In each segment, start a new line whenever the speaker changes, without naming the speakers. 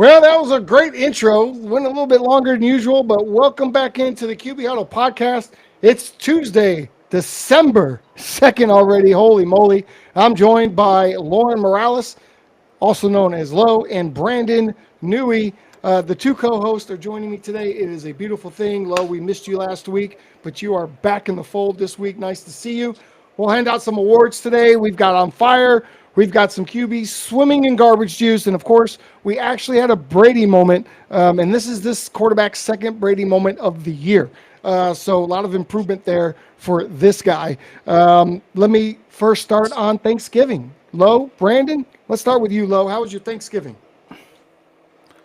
Well, that was a great intro. Went a little bit longer than usual, but welcome back into the QB Huddle podcast. It's Tuesday, December 2nd already. Holy moly. I'm joined by Lauren Morales, also known as Lowe, and Brandon Newey. The two co-hosts are joining me today. It is a beautiful thing. Lowe, we missed you last week, but you are back in the fold this week. Nice to see you. We'll hand out some awards today. We've got On Fire. We've got some QBs swimming in garbage juice. And, of course, we actually had a Brady moment. And this is this quarterback's second Brady moment of the year. So a lot of improvement there for this guy. Let me first start on Thanksgiving. Lowe, Brandon, let's start with you, Lowe. How was your Thanksgiving?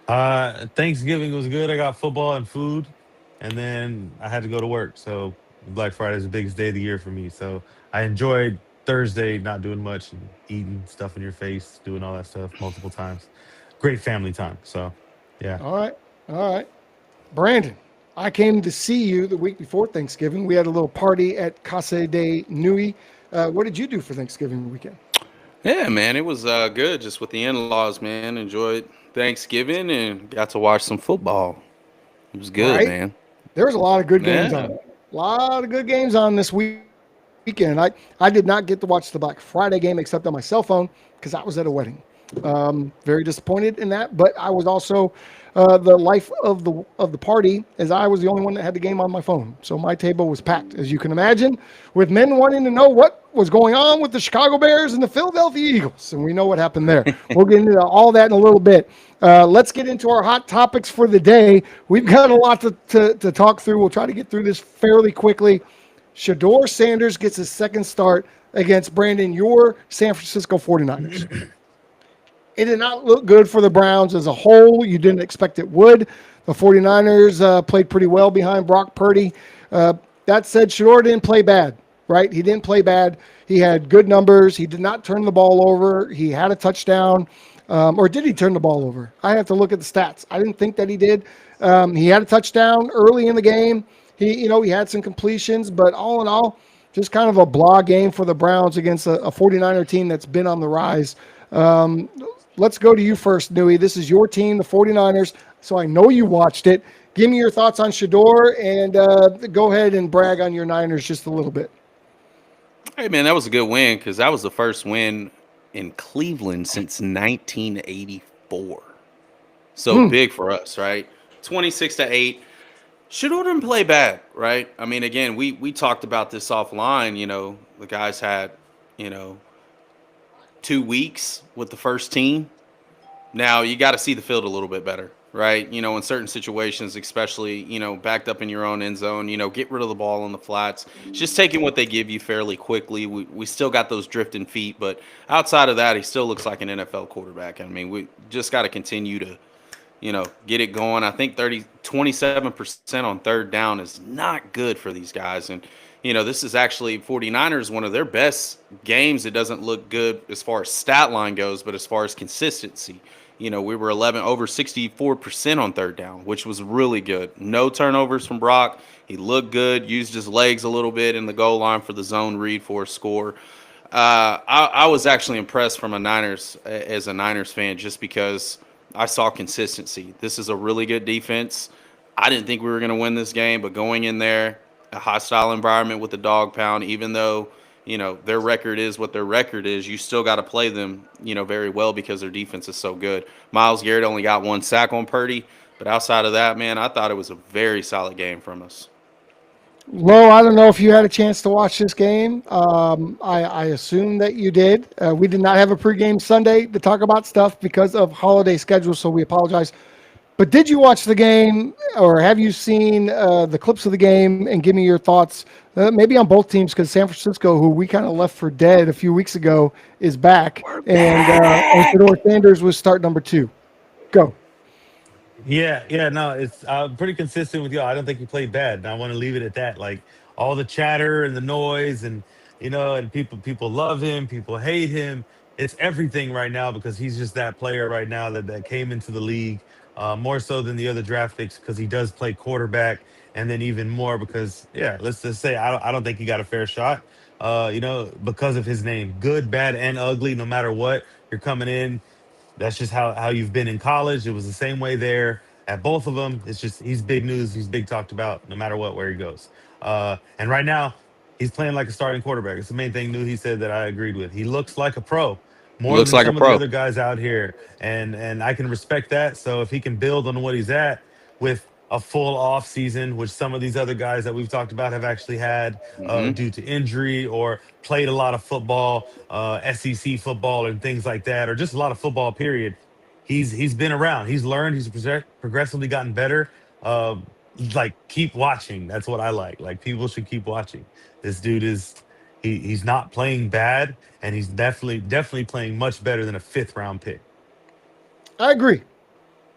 Thanksgiving was good. I got football and food, and then I had to go to work. So Black Friday is the biggest day of the year for me. So I enjoyed Thursday, not doing much and eating stuff in your face, doing all that stuff multiple times. Great family time. So yeah.
All right. All right. Brandon, I came to see you the week before Thanksgiving. We had a little party at Casa de Nui. What did you do for Thanksgiving weekend?
Yeah, man, it was good just with the in-laws, man. Enjoyed Thanksgiving and got to watch some football. It was good,
Right?
man.
There was a lot of good games
Yeah.
on. A lot of good games on this weekend. I did not get to watch the Black Friday game except on my cell phone because I was at a wedding. Very disappointed in that, but I was also the life of the party as I was the only one that had the game on my phone. So my table was packed, as you can imagine, with men wanting to know what was going on with the Chicago Bears and the Philadelphia Eagles, and we know what happened there. We'll get into all that in a little bit. Let's get into our hot topics for the day. We've got a lot to talk through. We'll try to get through this fairly quickly. Shedeur Sanders gets his second start against Brandon, your San Francisco 49ers. It did not look good for the Browns as a whole. You didn't expect it would. The 49ers played pretty well behind Brock Purdy. That said, Shedeur didn't play bad, right? He didn't play bad. He had good numbers. He did not turn the ball over. He had a touchdown. Or did he turn the ball over? I have to look at the stats. I didn't think that he did. He had a touchdown early in the game. He had some completions, but all in all, just kind of a blah game for the Browns against a 49er team that's been on the rise. Let's go to you first, Newey. This is your team, the 49ers, so I know you watched it. Give me your thoughts on Shedeur, and go ahead and brag on your Niners just a little bit.
Hey, man, that was a good win because that was the first win in Cleveland since 1984. So
Hmm.
big for us, right? 26-8. Shedeur didn't play bad, right? I mean, again, we talked about this offline. The guys had, you know, 2 weeks with the first team. Now you got to see the field a little bit better, right? In certain situations, especially, backed up in your own end zone, get rid of the ball on the flats. Just taking what they give you fairly quickly. We still got those drifting feet, but outside of that, he still looks like an NFL quarterback. I mean, we just got to continue to, get it going. I think 27% on third down is not good for these guys. And, this is actually 49ers, one of their best games. It doesn't look good as far as stat line goes, but as far as consistency, we were 11 over 64% on third down, which was really good. No turnovers from Brock. He looked good, used his legs a little bit in the goal line for the zone read for a score. I was actually impressed from as a Niners fan, just because I saw consistency. This is a really good defense. I didn't think we were going to win this game, but going in there, a hostile environment with the dog pound, even though, their record is what their record is, you still got to play them, very well because their defense is so good. Myles Garrett only got one sack on Purdy, but outside of that, man, I thought it was a very solid game from us.
Lo, I don't know if you had a chance to watch this game. I assume that you did. We did not have a pregame Sunday to talk about stuff because of holiday schedule, so we apologize. But did you watch the game, or have you seen the clips of the game, and give me your thoughts, maybe on both teams, because San Francisco, who we kind of left for dead a few weeks ago, is back,
We're
and
back.
Shedeur Sanders was start number two. Go.
Yeah, no, it's pretty consistent with you. I don't think he played bad. And I want to leave it at that. Like all the chatter and the noise, and and people love him, people hate him. It's everything right now because he's just that player right now that came into the league more so than the other draft picks because he does play quarterback, and then even more because let's just say I don't think he got a fair shot. Because of his name, good, bad, and ugly. No matter what, you're coming in. That's just how you've been in college. It was the same way there at both of them. It's just he's big news. He's big talked about no matter what where he goes. And right now he's playing like a starting quarterback. It's the main thing new he said that I agreed with. He looks like a pro more
Looks
than
like a
some of the
pro.
other guys out here, and I can respect that. So if he can build on what he's at with a full off season, which some of these other guys that we've talked about have actually had
Hmm.
due to injury or played a lot of football, SEC football and things like that, or just a lot of football. Period. He's been around. He's learned. He's progressively gotten better. Uh, like keep watching. That's what I like. Like people should keep watching. This dude is he's not playing bad, and he's definitely playing much better than a fifth round pick.
I agree.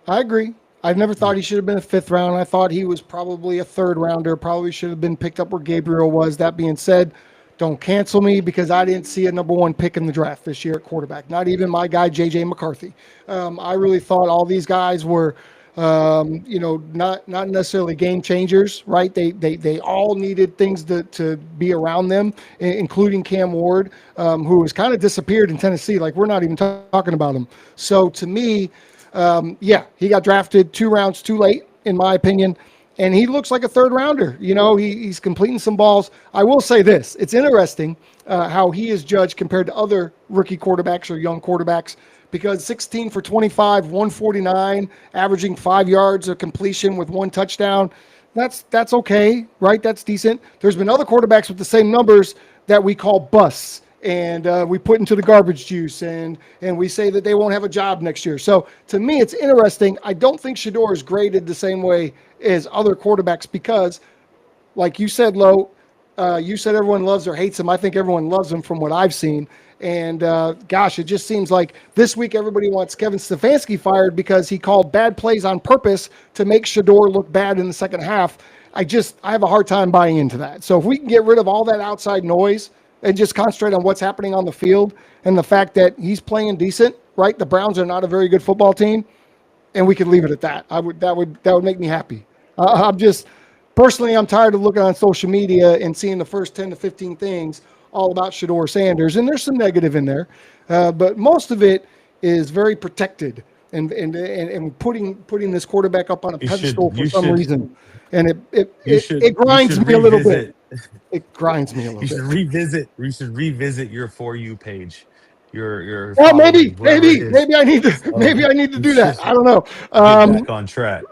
I agree. I've never thought he should have been a fifth round. I thought he was probably a third rounder. Probably should have been picked up where Gabriel was. That being said, don't cancel me because I didn't see a number one pick in the draft this year at quarterback. Not even my guy JJ McCarthy. I really thought all these guys were, not necessarily game changers, right? They all needed things to be around them, including Cam Ward, who has kind of disappeared in Tennessee. Like we're not even talking about him. So to me. Yeah, he got drafted 2 rounds too late, in my opinion, and he looks like a third rounder. He's completing some balls. I will say this: it's interesting how he is judged compared to other rookie quarterbacks or young quarterbacks, because 16 for 25, 149, averaging 5 yards of completion with 1 touchdown. That's okay, right? That's decent. There's been other quarterbacks with the same numbers that we call busts, and we put into the garbage juice, and we say that they won't have a job next year. So to me, it's interesting. I don't think Shedeur is graded the same way as other quarterbacks because, like you said, Lo, you said everyone loves or hates him. I think everyone loves him from what I've seen. And gosh, it just seems like this week everybody wants Kevin Stefanski fired because he called bad plays on purpose to make Shedeur look bad in the second half. I have a hard time buying into that. So if we can get rid of all that outside noise and just concentrate on what's happening on the field and the fact that he's playing decent, right? The Browns are not a very good football team, and we could leave it at that. That would make me happy. I'm just personally, I'm tired of looking on social media and seeing the first 10 to 15 things all about Shedeur Sanders, and there's some negative in there, but most of it is very protected and putting this quarterback up on a
You
pedestal
should
for
you
some
should
reason, and
you
it
should you
grinds
should
me a little bit.
revisit
It grinds me a little
you should
bit.
revisit your For You page, your
Well,
following, whoever it is.
maybe I need to
You
do
should
that. I don't know.
get back on track.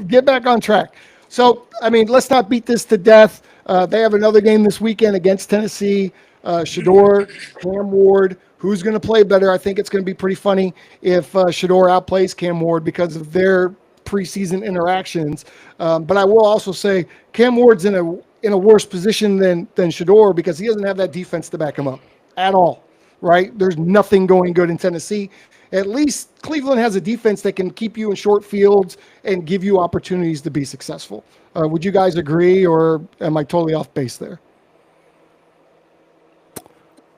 Get back on track. So, I mean, let's not beat this to death. They have another game this weekend against Tennessee. Shedeur, Cam Ward. Who's going to play better? I think it's going to be pretty funny if Shedeur outplays Cam Ward because of their preseason interactions. But I will also say Cam Ward's in a worse position than Shedeur because he doesn't have that defense to back him up at all. Right? There's nothing going good in Tennessee. At least Cleveland has a defense that can keep you in short fields and give you opportunities to be successful. Would you guys agree, or am I totally off base there?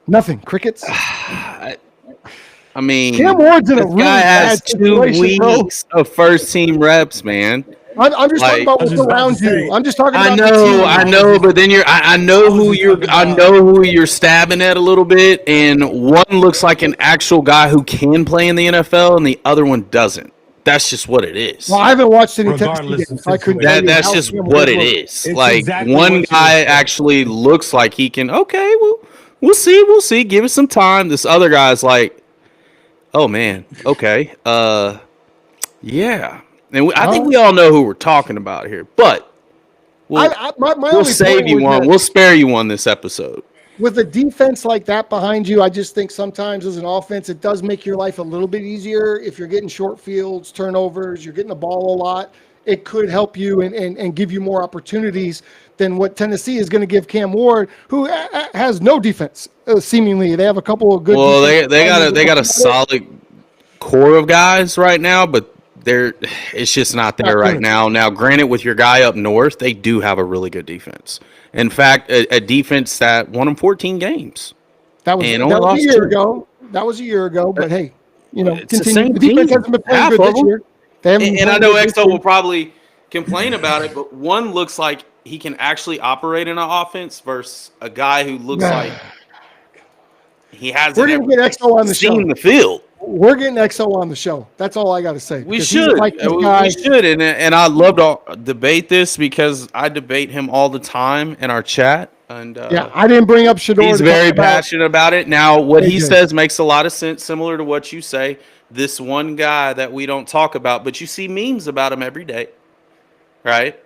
Nothing. Crickets.
I mean,
Cam Ward's in a
this
really
guy has
bad
2
situation, bro.
weeks of first team reps, man.
I'm just talking
Like,
about
I was
what's
just about
around
to say,
you. I'm just talking
I
about the
know,
team.
I know, but then I know
was
who
just
you're,
talking
I
about-
know who you're stabbing at a little bit, and one looks like an actual guy who can play in the NFL, and the other one doesn't. That's just what it is.
Well, I haven't watched any Tennessee
Regardless
games.
of
So I couldn't tell
situation.
you
That's
how
just
Cam
what
Ward
it
looked.
is.
It's
Like
exactly
one
what you
guy
expect.
actually looks like he can. Okay, we'll see. Give it some time. This other guy's like, oh man, okay, yeah. And I think we all know who we're talking about here, but we'll
My
we'll
only
save
point
you
was
one.
that
We'll spare you one this episode.
with a defense like that behind you, I just think sometimes as an offense, it does make your life a little bit easier. If you're getting short fields, turnovers, you're getting the ball a lot, it could help you and give you more opportunities than what Tennessee is going to give Cam Ward, who has no defense, seemingly. They have a couple of good
Well,
defensive linemen
they got a
that are
solid core of guys right now, but it's just not there
not
right
doing it.
now. Now, granted, with your guy up north, they do have a really good defense. In fact, a defense that won them 14 games.
That was
And only
a
lost
year
2.
ago. That was a year ago, but hey,
It's the
continue.
same
The defense
team.
hasn't been playing
Half
good
of
this
them.
year. They haven't been
And I
playing
know
good this
Exo
year.
will probably complain about it, but one looks like he can actually operate in an offense versus a guy who looks like he hasn't
We're
ever
going to get XO on the show.
seen the field.
we're getting XO on the show. That's all I got to say.
We
Because he's
should.
like this guy.
We should. And I love to debate this because I debate him all the time in our chat. And
Yeah, I didn't bring up Shedeur
he's
to
very
talk about
passionate about it. Now, what he
JJ.
says makes a lot of sense, similar to what you say. This one guy that we don't talk about, but you see memes about him every day, right?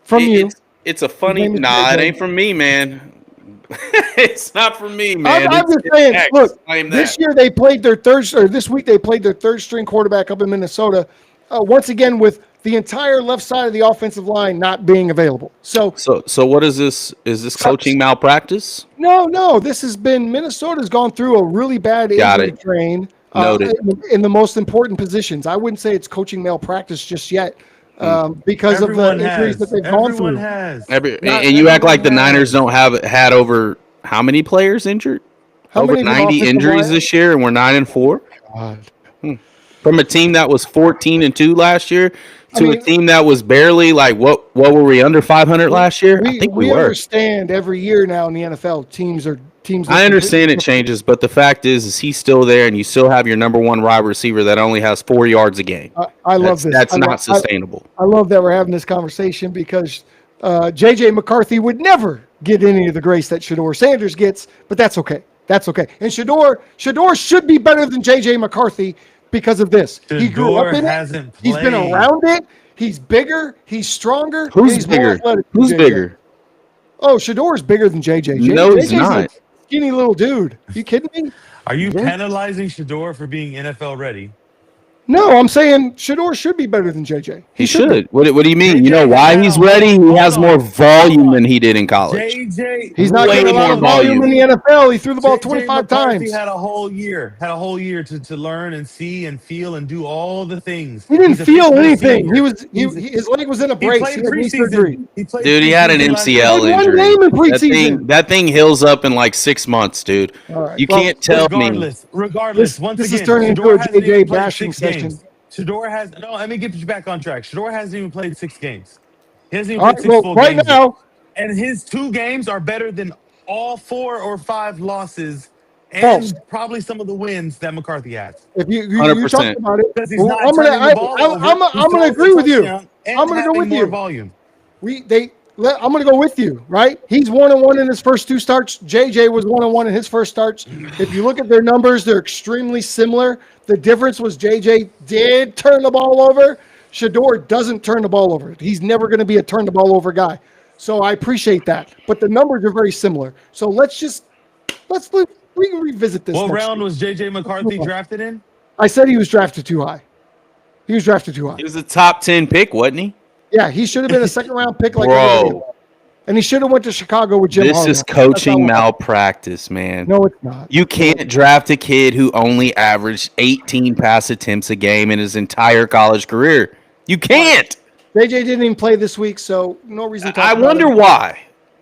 From you.
It's a
His
funny.
name is
Nah, it
JJ.
ain't from me, man. It's not from me, man.
I'm just
It's
saying,
X.
look,
Claim
this
that.
year they played their this week they played their third string quarterback up in Minnesota, once again with the entire left side of the offensive line not being available. So
So what is this? Is this coaching malpractice?
no, this has been Minnesota's gone through a really bad
Got
injury
it.
train
Noted.
in the most important positions. I wouldn't say it's coaching malpractice just yet because
Everyone
of the injuries
has.
that they've gone
Everyone
through.
has.
And you act like the
Everyone
Niners
has.
don't have had over how many players injured?
How
Over
many of them
90
offensive
injuries
line-
this year, and we're 9-4.
God.
From a team that was 14-2 last year to
mean-
a team that was barely like what were we under 500 last year? I think we were.
understand every year now in the NFL teams.
I understand it changes, but the fact is he's still there, and you still have your number one wide receiver that only has 4 yards a game.
I love this.
That's
I
not
love-
sustainable.
I love that we're having this conversation because J.J. McCarthy would never get any of the grace that Shedeur Sanders gets, but that's okay. That's okay. And Shedeur should be better than J.J. McCarthy because of this. He grew up
Shedeur
in
hasn't
it. He's been
played.
around it. He's bigger. He's stronger. and
Who's
he's more
bigger?
athletic than
Who's
JJ.
bigger?
Oh, Shedeur is bigger than J.J.
No, he's
JJ's
not.
a skinny little dude. You kidding me?
Are you
Yeah.
penalizing Shedeur for being NFL ready?
No, I'm saying Shedeur should be better than J.J.
He
be.
should. What do you mean? You
JJ
know why
had
he's
a-
ready? He
hold
has
on.
more volume
Hold on.
than he did in college.
JJ,
He's not
Way
getting a lot
more
of volume in the NFL. He threw the ball
JJ
25
McCarthy
times.
had a whole year to learn and see and feel and do all the things.
He didn't
He's a
feel
fifth
anything.
receiver.
His leg was in a
He
brace.
played
He had knee surgery.
preseason.
Dude, he had an
preseason last year.
MCL
He played one
injury.
game in preseason.
That thing heals up in like 6 months, dude.
All right,
You
well,
can't tell me.
Regardless, once
this
again,
is turning into
Shedeur
a
hasn't
JJ
even played
bashing
6
session.
games. Shedeur has no. Let me get you back on track. Shedeur hasn't even played 6 games. He hasn't even
All
played
right,
6
well,
full
right
games.
now,
And his 2 games are better than all 4 or 5 losses and
False.
probably some of the wins that McCarthy has.
if you
100%.
talk about it,
Because he's
well,
not
I'm
turning
gonna
the ball over.
I'm
He's
gonna
throwing
agree
the
with you.
touchdown and
I'm gonna go
having
with
more
you.
volume.
I'm gonna go with you. Right? He's 1-1 in his first 2 starts. JJ was 1-1 in his first starts. If you look at their numbers, they're extremely similar. The difference was JJ did turn the ball over. Shedeur doesn't turn the ball over. He's never going to be a turn the ball over guy. So I appreciate that. But the numbers are very similar. So we can revisit this.
What
next
round
week.
was J.J. McCarthy drafted in?
I said he was drafted too high. He was drafted too high.
He was a top 10 pick, wasn't he?
Yeah, he should have been a second round pick like
Bro.
everybody else. And he should have went to Chicago with Jim
This
Harbaugh.
is
That's
coaching
not what happened.
malpractice, man.
No, it's not.
You can't draft a kid who only averaged 18 pass attempts a game in his entire college career. You can't.
JJ didn't even play this week, so no reason to talk
I
about
wonder
him.
why.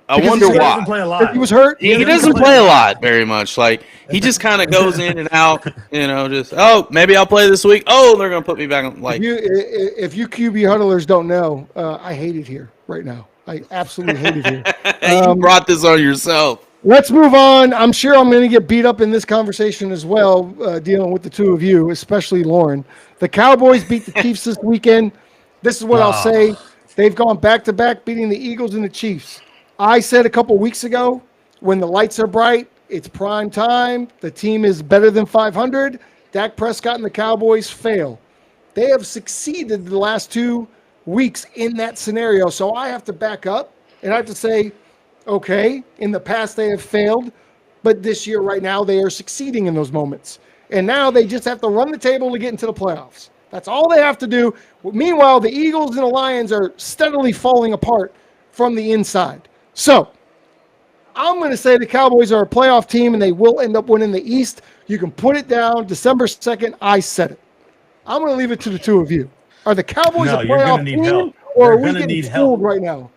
I
Because
wonder
he's
He
why.
doesn't play a lot.
He was hurt.
He doesn't play a lot very much. Like he just kind of goes in and out. Just maybe I'll play this week. Oh, they're gonna put me back on. Like
If you QB huddlers don't know, I hate it here right now. I absolutely hate it here.
you brought this on yourself.
Let's move on. I'm sure I'm going to get beat up in this conversation as well, dealing with the two of you, especially Lauren. The Cowboys beat the Chiefs this weekend. This is what I'll say. They've gone back-to-back beating the Eagles and the Chiefs. I said a couple weeks ago, when the lights are bright, it's prime time. The team is better than 500. Dak Prescott and the Cowboys fail. They have succeeded the last 2 weeks in that scenario. So I have to back up and I have to say, okay, in the past they have failed, but this year right now they are succeeding in those moments. And now they just have to run the table to get into the playoffs. That's all they have to do. Meanwhile, the Eagles and the Lions are steadily falling apart from the inside. So I'm going to say the Cowboys are a playoff team and they will end up winning the East. You can put it down. December 2nd, I said it. I'm going to leave it to the two of you. Are the Cowboys
No,
a
you're gonna
playoff
need
team,
help.
or are
You're
we
gonna
getting
need
fooled
help.
right now?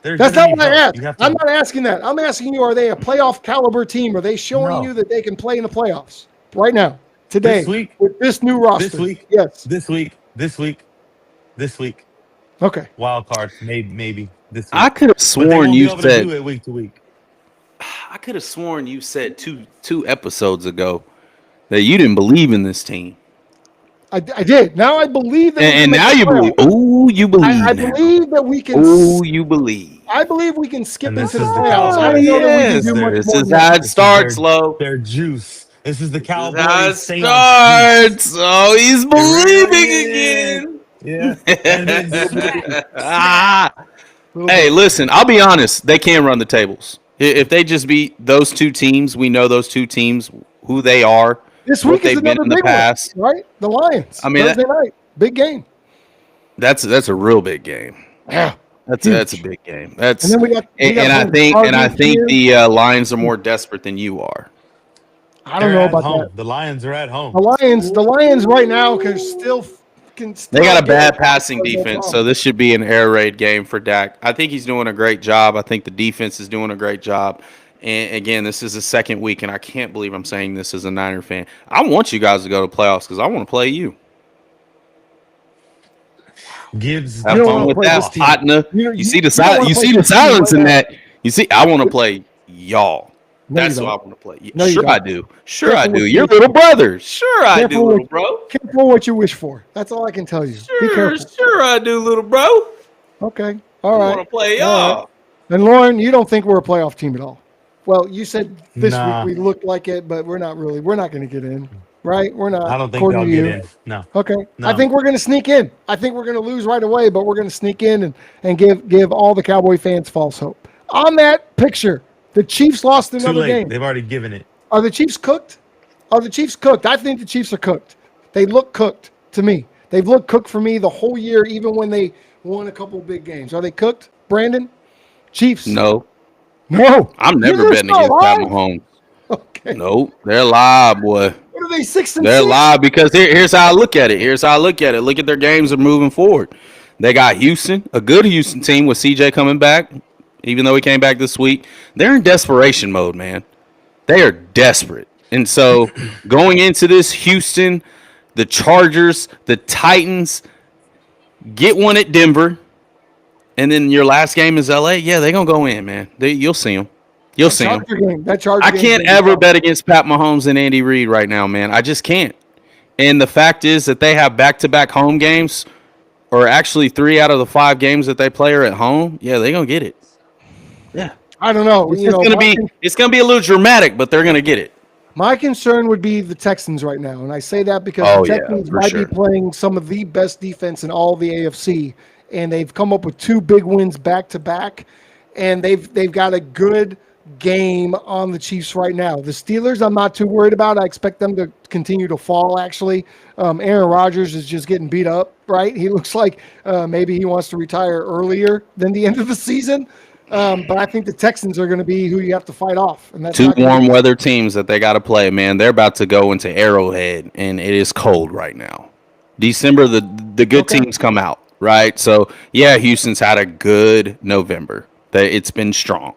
They're
That's
gonna
not
need
what I
help.
asked.
You have to-
I'm not asking that. I'm asking you, are they a playoff caliber team? Are they showing
No.
you that they can play in the playoffs right now, today,
This week?
with this new roster?
This week?
Yes.
This week.
Okay.
Wild card, maybe this week.
I could have
But they
sworn
won't be
you
able to do
said.
it week to week.
I could have sworn you said two episodes ago that you didn't believe in this team.
I did. Now I believe that we can
And
make
now
the
you believe.
playoffs.
Oh, you believe
I
now.
believe that we can.
Oh, you believe.
I believe we can skip
And
into
this
the
is the
playoffs. I
Oh,
don't
Cowboys.
know that we can
yes.
This is
do much
their
This
more
is
than that.
how it
this is
starts, Low.
their juice. This is the
This is how it
Cowboys seance juice.
starts. Oh, he's
It really
believing
is.
again.
Yeah. And then snap. Snap.
Ah.
A little
Hey,
bit.
listen, I'll be honest. They can run the tables. If they just beat those two teams, we know those two teams, who they are,
This
what
week is
they've been
another
in the
big one,
past.
right? The
I
Lions,
mean,
Thursday night, big game.
that's a real big game.
Yeah,
That's a
huge.
big game.
And then we got
And
to
I
play the
think
Chargers here.
the Lions are more desperate than you are.
I don't
They're
know
at
about that.
home. The Lions are at home.
The Lions right now can
They
still
got a
get it
bad
done,
passing
no
defense, so
problem.
this should be an air raid game for Dak. I think he's doing a great job. I think the defense is doing a great job. And again, this is the second week, and I can't believe I'm saying this as a Niner fan. I want you guys to go to playoffs because I want to play you.
Gibbs
You
Have
don't
gets
want
fun
to
no
with
play
that
this
coffee.
team.
partner.
You know,
You
you,
see the
you don't want to
you
play
see the
this team right
silence in
now.
that. You see, I want to play y'all.
No, you
That's what I
don't.
want to play.
No, you
Sure, I
don't.
do. Sure, I
Careful what
do.
you
Your
wish
little
for.
brother. Sure, I do,
Careful
little
what,
bro.
careful what you wish for. That's all I can tell you. Be
Sure,
careful.
sure, I do, little bro.
Okay.
I
All
want
right.
to play
All right.
y'all.
And Lauren, you don't think we're a playoff team at all? Well, you said this week
Nah,
we looked like it, but we're not really. We're not going to get in, right? We're not,
I don't think
according
they'll
to
get
you.
in. No,
Okay. I
no.
think we're going to sneak in. I think we're going to lose right away, but we're going to sneak in and give all the Cowboy fans false hope. On that picture, the Chiefs lost
Too
another
late.
game.
They've already given it.
Are the Chiefs cooked? Are the Chiefs cooked? I think the Chiefs are cooked. They look cooked to me. They've looked cooked for me the whole year, even when they won a couple big games. Are they cooked, Brandon? Chiefs?
No,
No.
I'm never
They're
betting
still
against Pat
alive?
Mahomes.
Okay.
Nope, they're live, boy.
What are they, 6 and
They're
6?
live because here's how I look at it. Here's how I look at it. Look at their games are moving forward. They got Houston, a good Houston team with CJ coming back, even though he came back this week. They're in desperation mode, man. They are desperate. And so going into this, Houston, the Chargers, the Titans, get one at Denver, and then your last game is LA. Yeah, they're going to go in, man. You'll see them. You'll see them.
That Charger
I
game.
can't ever bet against Pat Mahomes and Andy Reid right now, man. I just can't. And the fact is that they have back-to-back home games, or actually 3 out of the 5 games that they play are at home. Yeah, they're going to get it. Yeah.
I don't know.
It's going to be a little dramatic, but they're going to get it.
My concern would be the Texans right now, and I say that because
Oh,
the
yeah,
Texans
for
might
sure.
be playing some of the best defense in all the AFC, and they've come up with 2 big wins back to back, and they've got a good game on the Chiefs right now. The Steelers, I'm not too worried about. I expect them to continue to fall. Actually, Aaron Rodgers is just getting beat up. Right? He looks like maybe he wants to retire earlier than the end of the season. But I think the Texans are going to be who you have to fight off, and that's
2
not gonna
warm
be-
weather teams that they got to play, man. They're about to go into Arrowhead, and it is cold right now. December, the good
Okay.
teams come out, right? So, yeah, Houston's had a good November. It's been strong.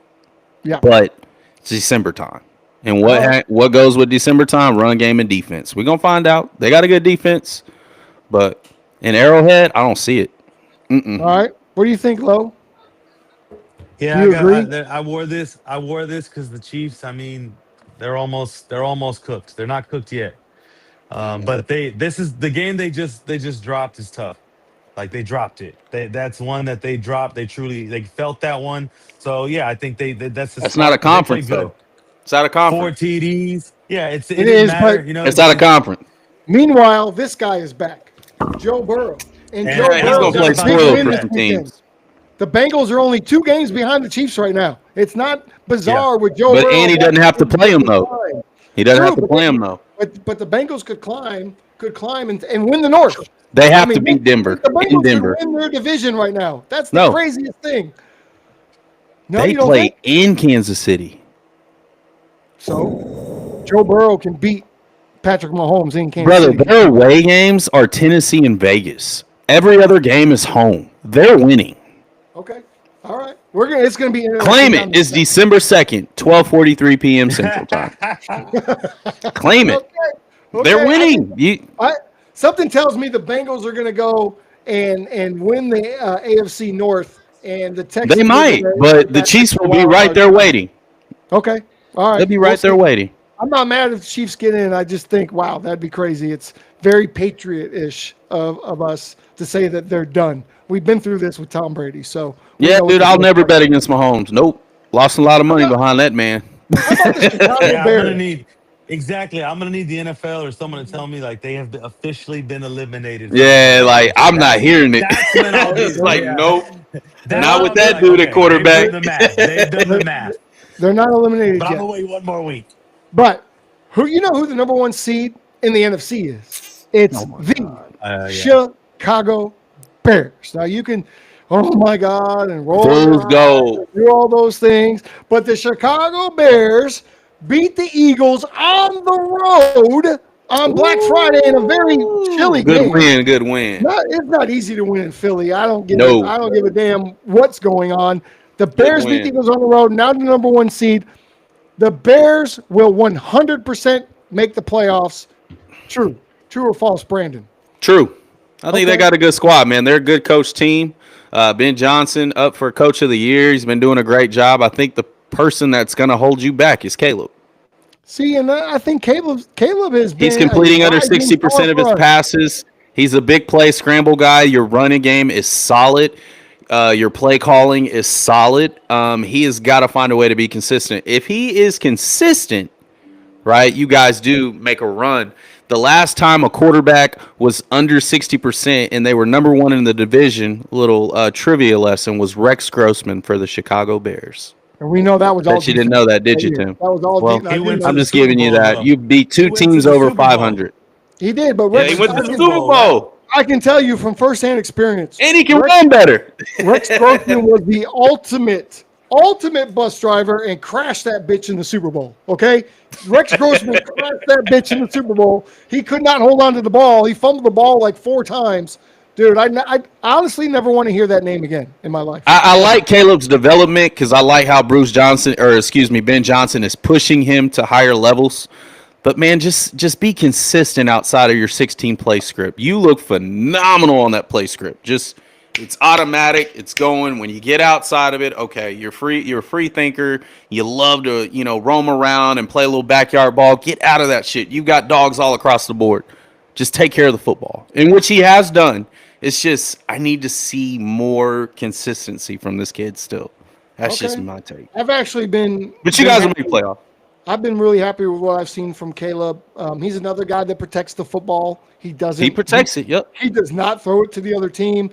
Yeah.
But it's December time. And
All
what goes with December time? Run game and defense. We're going to find out. They got a good defense. But in Arrowhead, I don't see it.
All right. What do you think, Lo?
Yeah,
Do you agree?
I wore this. I wore this because the Chiefs. I mean, they're almost cooked. They're not cooked yet. But this is the game they just dropped is tough. Like they dropped it. That's one that they dropped. They felt that one. So yeah, I think that's a
That's not a
spot 'cause they play
conference,
good.
though. It's out of
4
conference.
TDs. Yeah, it
It
didn't
is,
matter.
but
You know,
It's out of conference.
Meanwhile, this guy is back, Joe Burrow. And
And
Joe
Yeah, he's
I
going
Burrow's
to
was
play
got
just
a big
about to
spoiler
win
for
say
this
some
that.
weekend.
teams.
The Bengals are only 2 games behind the Chiefs right now. It's not bizarre with Joe
But
Burrow.
Andy doesn't have to play him, though. He doesn't have to play him, though.
But the Bengals could climb and win the North.
They have
I
to
mean,
beat Denver.
The
In
Bengals
Denver.
could win their division right now. That's the
No.
craziest thing. No,
They
you don't
play
think
in Kansas City.
so? Joe Burrow can beat Patrick Mahomes in Kansas
Brother,
City.
their away games are Tennessee and Vegas. Every other game is home. They're winning.
Okay, all right. It's gonna be interesting
Claim
down
it.
the
It's
stretch.
December 2nd, 12:43 p.m. Central Time. Claim it.
Okay.
They're winning.
Something tells me the Bengals are going to go and win the AFC North, and the Texans.
They might, but the Chiefs will be right there waiting.
Okay, all right.
They'll be right there
see.
waiting.
I'm not mad if the Chiefs get in. I just think, wow, that'd be crazy. It's very Patriot-ish of us to say that they're done. We've been through this with Tom Brady, so we
Yeah,
know what
dude,
they're
I'll
doing.
never bet against Mahomes. Nope. Lost a lot of money behind that man.
How about the Chicago
Yeah, I'm gonna
Bears?
need exactly. I'm gonna need the NFL or someone to tell me like they have officially been eliminated from the
Yeah, like
playoffs.
I'm not hearing it.
That's when I'll be
It's like,
yeah.
nope,
Then
not with
I'll be
that
like,
dude at
okay, they've done
quarterback.
the math. They've done the math.
They're not eliminated
But I'm
yet.
gonna wait one more week.
But who the number one seed in the NFC is? It's the
Yeah.
Chicago Bears. Now you can, oh my God, and roll
Bulls
your eyes
go.
and do all those things, but the Chicago Bears beat the Eagles on the road on Black Friday in a very chilly
Good
game.
win, good win.
It's not easy to win in Philly. I don't give
No.
I don't give a damn what's going on. The
Good
Bears beat the
win.
Eagles on the road. Now the number one seed. The Bears will 100% make the playoffs. True or false, Brandon?
True. I think they
Okay.
got a good squad, man. They're a good coach team. Ben Johnson up for coach of the year. He's been doing a great job. I think the person that's going to hold you back is Caleb.
See, and I think Caleb has been
He's completing
a
under
rising
60%
star
of his
for us.
passes. He's a big play scramble guy. Your running game is solid. Your play calling is solid. He has got to find a way to be consistent. If he is consistent, right, you guys do make a run. The last time a quarterback was under 60% and they were number one in the division, little trivia lesson, was Rex Grossman for the Chicago Bears.
And we know that was all
Bet you didn't
defense
know that, did
that
you,
year.
Tim?
That was all
Well,
defense. I
He
didn't
went
know
to
I'm
the
that.
just giving you
Super Bowl,
that.
though.
You beat
He
two
went to
teams
the
over
Super Bowl.
500.
He did, but
Yeah,
Rex,
he went to the
Super
Super
Bowl,
Bowl.
I can tell you from firsthand experience,
And he can
Rex,
run better.
Rex Grossman was the ultimate bus driver and crashed that bitch in the Super Bowl. Okay, Rex Grossman crashed that bitch in the Super Bowl. He could not hold on to the ball. He fumbled the ball like 4 times. Dude, I honestly never want to hear that name again in my life.
I like Caleb's development because I like how Ben Johnson is pushing him to higher levels. But man, just be consistent outside of your 16 play script. You look phenomenal on that play script. It's automatic. It's going. When you get outside of it, okay, you're free. You're a free thinker. You love to, roam around and play a little backyard ball. Get out of that shit. You got dogs all across the board. Just take care of the football, in which he has done. It's just I need to see more consistency from this kid still. That's just my take.
I've actually been.
But you guys will make playoff.
I've been really happy with what I've seen from Caleb. He's another guy that protects the football. He doesn't.
He protects it. Yep.
He does not throw it to the other team.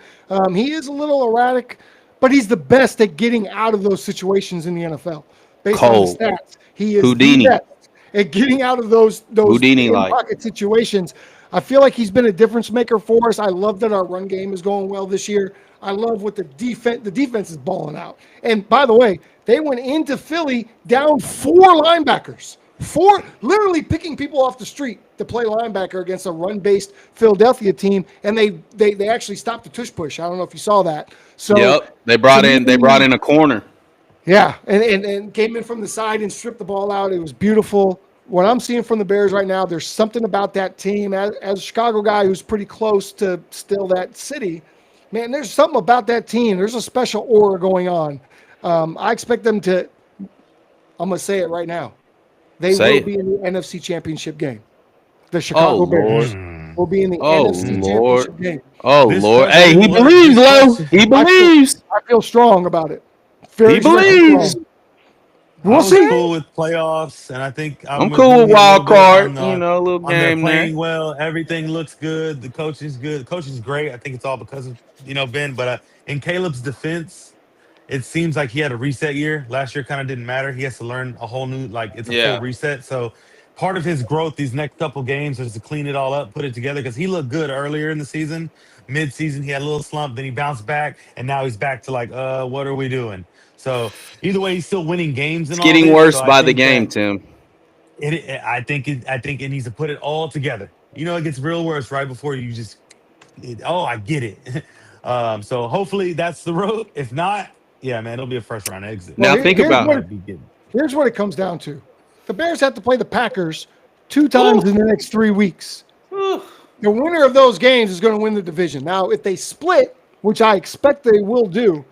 He is a little erratic, but he's the best at getting out of those situations in the NFL. Based on the stats, he is
Houdini.
the best at getting out of those
Houdini-like.
pocket situations. I feel like he's been a difference maker for us. I love that our run game is going well this year. I love what the defense is balling out. And by the way, they went into Philly down 4 linebackers. 4, literally picking people off the street to play linebacker against a run-based Philadelphia team, and they actually stopped the tush push. I don't know if you saw that. So
Yep. They brought in a corner.
yeah, and came in from the side and stripped the ball out. It was beautiful. What I'm seeing from the Bears right now, there's something about that team. As a Chicago guy who's pretty close to still that city, man, there's something about that team. There's a special aura going on. I expect them to, I'm going to say it right now. They will be in the NFC Championship game. The Chicago Bears will be in the NFC Championship game.
Oh,
This
Lord.
question
Hey, he
was-
believes, Lo. He
I
believes.
feel strong about it.
He believes.
Strong.
I
We'll
was
see.
cool with playoffs, and I think
I'm cool with
you a
wild
little bit
card,
on,
a little
on they're
game there.
playing well. Everything looks good. The coaching's good. The coaching's great. I think it's all because of Ben. But in Caleb's defense, it seems like he had a reset year. Last year kind of didn't matter. He has to learn a whole new it's a full reset. So part of his growth these next couple games is to clean it all up, put it together because he looked good earlier in the season. Mid-season, he had a little slump, then he bounced back, and now he's back to what are we doing? So either way, he's still winning games. And
It's getting
all this,
worse
so
by
I
the
think
game,
that
Tim.
I think it needs to put it all together. It gets real worse right before you just. I get it. So hopefully that's the road. If not, yeah, man, it'll be a first round exit.
Now think about
it.
Here's what it comes down to: the Bears have to play the Packers 2 times in the next 3 weeks. The winner of those games is going to win the division. Now, if they split, which I expect they will do,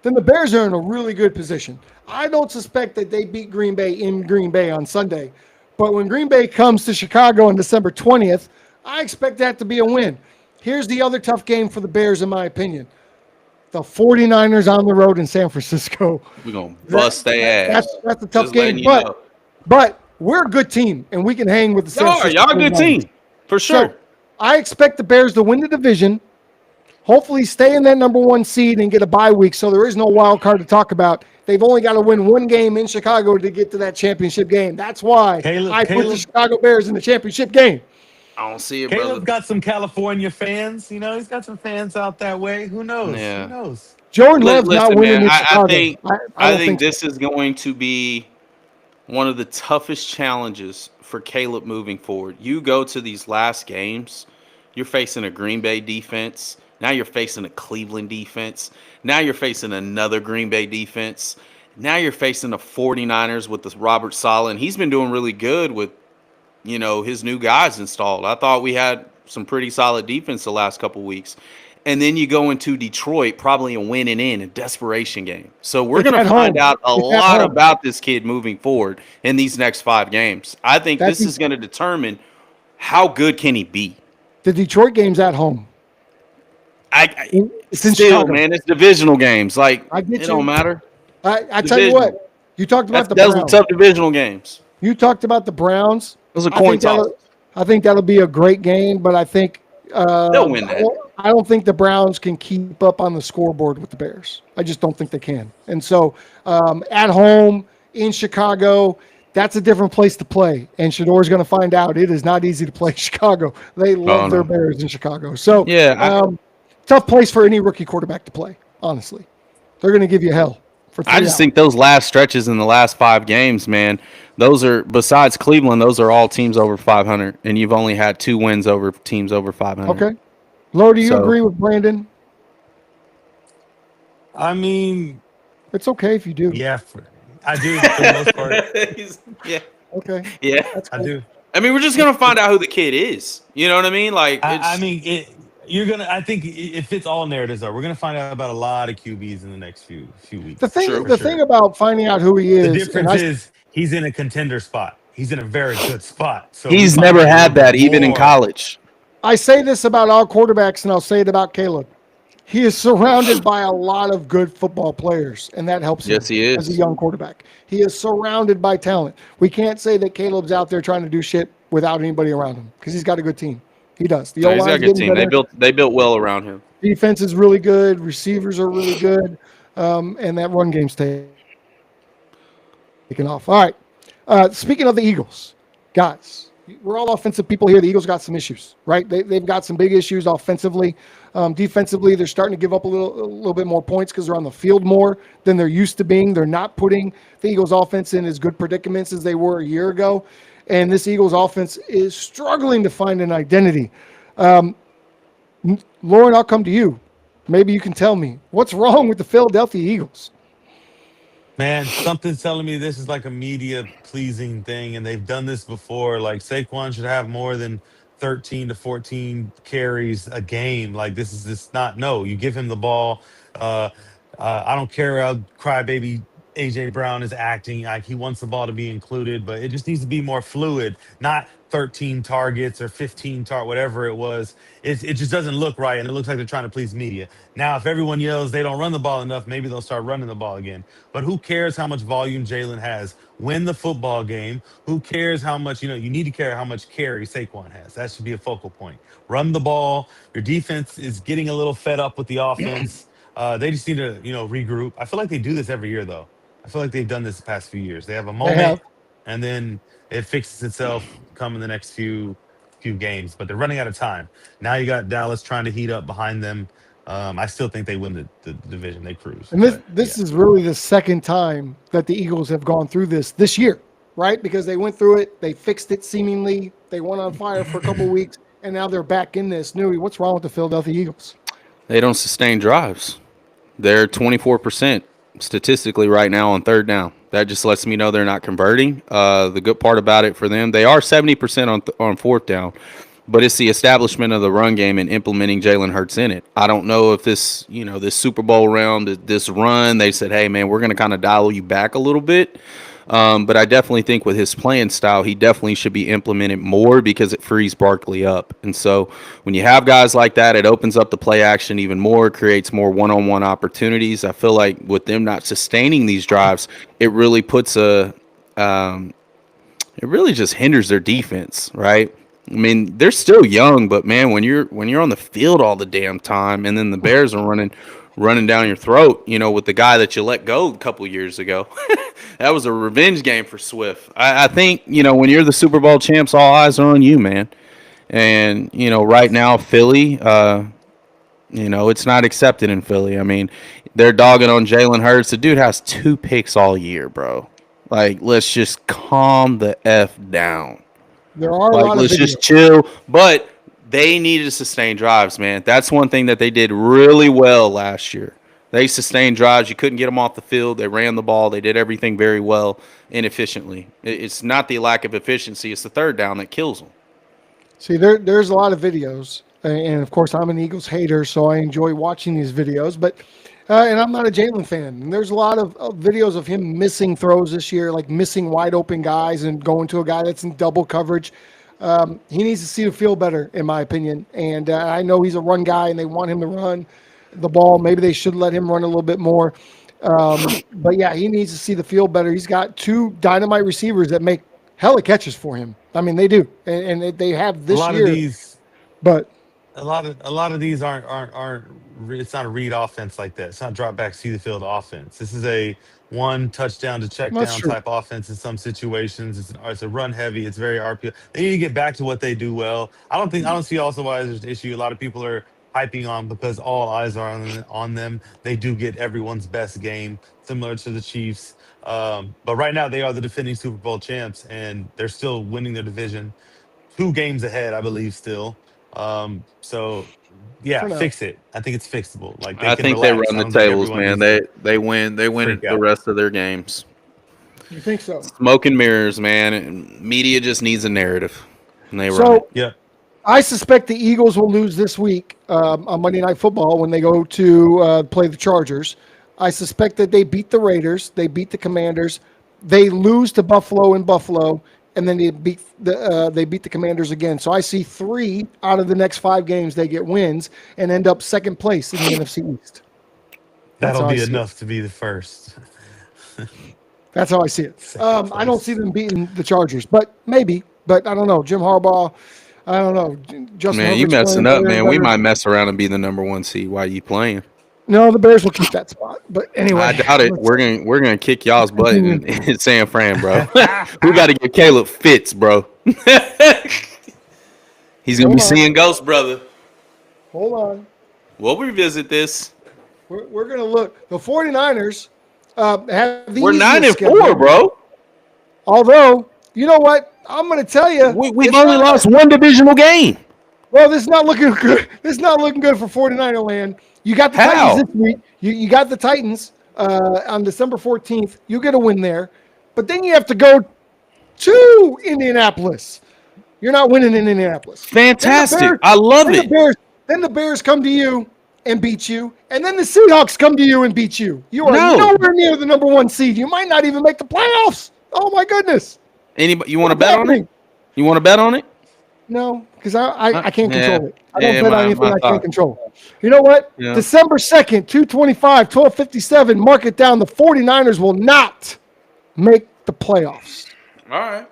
then the Bears are in a really good position. I don't suspect that they beat Green Bay in Green Bay on Sunday, But when Green Bay comes to Chicago on December 20th, I expect that to be a win. Here's the other tough game for the Bears, in my opinion. The 49ers on the road in San Francisco.
We're going to bust their ass.
That's a tough
Just letting
game.
you know.
But we're a good team, and we can hang with the San Francisco
Y'all a good
49ers.
team. For sure.
So I expect the Bears to win the division, hopefully stay in that number 1 seed and get a bye week, so there is no wild card to talk about. They've only got to win 1 game in Chicago to get to that championship game. That's why I put the Chicago Bears in the championship game.
I don't see it,
Caleb's
brother.
got some California fans. You know, he's got some fans out that way. Who knows?
Yeah.
Who knows?
Jordan Love's not winning in Chicago.
I think this is going to be one of the toughest challenges for Caleb moving forward. You go to these last games, you're facing a Green Bay defense. Now you're facing a Cleveland defense. Now you're facing another Green Bay defense. Now you're facing the 49ers with this Robert Saleh. And he's been doing really good with, his new guys installed. I thought we had some pretty solid defense the last couple weeks. And then you go into Detroit, probably a winning in a desperation game. So we're going to find out a lot about this kid moving forward in these next 5 games. I think this is going to determine how good can he be.
The Detroit game's at home.
It's still, man, it's divisional games. Like, it don't matter.
I tell you what, you talked about the Browns.
Those are tough divisional games.
You talked about the Browns.
Those are coin toss.
I think that'll be a great game, but I think
they'll win that.
I don't think the Browns can keep up on the scoreboard with the Bears. I just don't think they can. And so at home in Chicago, that's a different place to play. And Shedeur's going to find out it is not easy to play Chicago. They love their Bears in Chicago. So tough place for any rookie quarterback to play, honestly. They're going to give you hell.
I just think those last stretches in the last 5 games, man, those are, besides Cleveland, those are all teams over 500, and you've only had 2 wins over teams over 500.
Okay. Lo, do you agree with Brandon?
I mean,
it's okay if you do.
Yeah, I do for the most part.
Yeah.
Okay.
Yeah,
I do.
I mean, we're just gonna find out who the kid is. You know what I mean? Like,
I think if it's all narratives, though, we're gonna find out about a lot of QBs in the next few weeks.
The thing about finding out who he is,
the difference is he's in a contender spot. He's in a very good spot. So
he's never had that, even in college.
I say this about all quarterbacks, and I'll say it about Caleb. He is surrounded by a lot of good football players, and that helps him as a young quarterback. He is surrounded by talent. We can't say that Caleb's out there trying to do shit without anybody around him because he's got a good team. He does.
He's got a good team. They built well around him.
Defense is really good. Receivers are really good, and that run game's taking off. All right. Speaking of the Eagles, guys, we're all offensive people here. The Eagles got some issues, right? They've got some big issues offensively. Defensively, they're starting to give up a little bit more points because they're on the field more than they're used to being. They're not putting the Eagles offense in as good predicaments as they were a year ago. And this Eagles offense is struggling to find an identity. Lauren, I'll come to you. Maybe you can tell me what's wrong with the Philadelphia Eagles.
Man, something's telling me this is like a media pleasing thing, and they've done this before. Like Saquon should have more than 13 to 14 carries a game. Like this is just not. No, you give him the ball. I don't care how crybaby AJ Brown is acting. Like he wants the ball to be included, but it just needs to be more fluid. Not 13 targets or 15 whatever it was. It just doesn't look right, and it looks like they're trying to please media. Now, if everyone yells they don't run the ball enough, maybe they'll start running the ball again. But who cares how much volume Jalen has? Win the football game. Who cares how much, you need to care how much carry Saquon has. That should be a focal point. Run the ball. Your defense is getting a little fed up with the offense. They just need to, regroup. I feel like they do this every year, though. I feel like they've done this the past few years. They have a moment, and then it fixes itself come in the next few games. But they're running out of time. Now you got Dallas trying to heat up behind them. I still think they win the division. They cruise.
And this is really the second time that the Eagles have gone through this year, right? Because they went through it. They fixed it seemingly. They went on fire for a couple weeks, and now they're back in this. Newey, what's wrong with the Philadelphia Eagles?
They don't sustain drives. They're 24% statistically right now on third down. That just lets me know they're not converting. The good part about it for them, they are 70% on fourth down, but it's the establishment of the run game and implementing Jalen Hurts in it. I don't know if this Super Bowl round, this run, they said, hey, man, we're going to kind of dial you back a little bit. But I definitely think with his playing style, he definitely should be implemented more because it frees Barkley up. And so when you have guys like that, it opens up the play action even more, creates more one-on-one opportunities. I feel like with them not sustaining these drives, it really puts it really just hinders their defense, right? I mean, they're still young, but man, when you're on the field all the damn time, and then the Bears are running down your throat, with the guy that you let go a couple years ago, that was a revenge game for Swift. I think when you're the Super Bowl champs, all eyes are on you, man. And right now, Philly, it's not accepted in Philly. I mean, they're dogging on Jalen Hurts. The dude has 2 picks all year, bro. Like, let's just calm the F down.
There are a
Like,
lot of
let's just
videos.
chill. But they needed to sustain drives, man. That's one thing that they did really well last year. They sustained drives. You couldn't get them off the field. They ran the ball. They did everything very well and efficiently. It's not the lack of efficiency. It's the third down that kills them.
See, there's a lot of videos, and of course, I'm an Eagles hater, so I enjoy watching these videos. But and I'm not a Jalen fan. And there's a lot of videos of him missing throws this year, like missing wide open guys and going to a guy that's in double coverage. He needs to see the field better, in my opinion. And I know he's a run guy, and they want him to run the ball. Maybe they should let him run a little bit more. But yeah, he needs to see the field better. He's got 2 dynamite receivers that make hella catches for him. I mean, they do, and they have
A
this
lot of
year.
these
But
a lot of these aren't it's not a read offense like that. It's not drop back see the field offense. This is a one touchdown to check
that's
down
true.
type offense in some situations. It's a run heavy. It's very RPO. They need to get back to what they do well. I don't see also why there's an issue. A lot of people are hyping on because all eyes are on them. They do get everyone's best game, similar to the Chiefs. But right now they are the defending Super Bowl champs, and they're still winning their division. 2 games ahead, I believe, still. So yeah,
For now.
fix it. I think it's fixable. Like they
I
can
think they
relax.
run
I
the
don't think
tables,
everyone
man.
needs
They
to
they win they win
freak
the
out.
rest of their games.
You think so?
Smoke and mirrors, man. And media just needs a narrative, and they run it.
So
Yep.
I suspect the Eagles will lose this week on Monday Night Football when they go to play the Chargers. I suspect that they beat the Raiders, they beat the Commanders, they lose to Buffalo in Buffalo, and then they beat the Commanders again. So I see 3 out of the next 5 games they get wins and end up second place in the NFC East. That's
That'll
how I
be
see it.
enough to be the first.
That's how I see it.
Second
I don't
place.
see them beating the Chargers, but maybe. But I don't know. Jim Harbaugh. I don't know. Justin
Man, you
Herbert's playing
messing up,
better and
man. We
better.
might mess around and be the number 1 seed while you playing.
No, the Bears will keep that spot. But
I
anyway,
doubt it.
let's
We're gonna kick y'all's butt
continue.
in San Fran, bro. We got to get Caleb fits, bro. He's gonna be
Hold on.
seeing ghosts, brother.
Hold on.
We'll revisit this.
We're going to look. The 49ers have the
We're
easiest
9-4,
schedule.
bro.
Although, you know what? I'm going to tell you.
We've
it's
only
not-
lost 1 divisional game.
Well, this is not looking good. This is not looking good for 49er land. You got the
How?
Titans this week. You got the Titans on December 14th. You get a win there. But then you have to go to Indianapolis. You're not winning in Indianapolis.
Fantastic. I love
then
it.
Then the Bears come to you and beat you. And then the Seahawks come to you and beat you. You are
No.
nowhere near the number 1 seed. You might not even make the playoffs. Oh, my goodness.
Anybody? You want to
What's
bet on
happening?
it? You want to bet on it?
No, because I can't
Yeah.
control it. I don't
Yeah,
bet
my
on anything I
thought.
can't control. You know what?
Yeah.
December 2nd, 225, 1257, mark it down. The 49ers will not make the playoffs.
All right.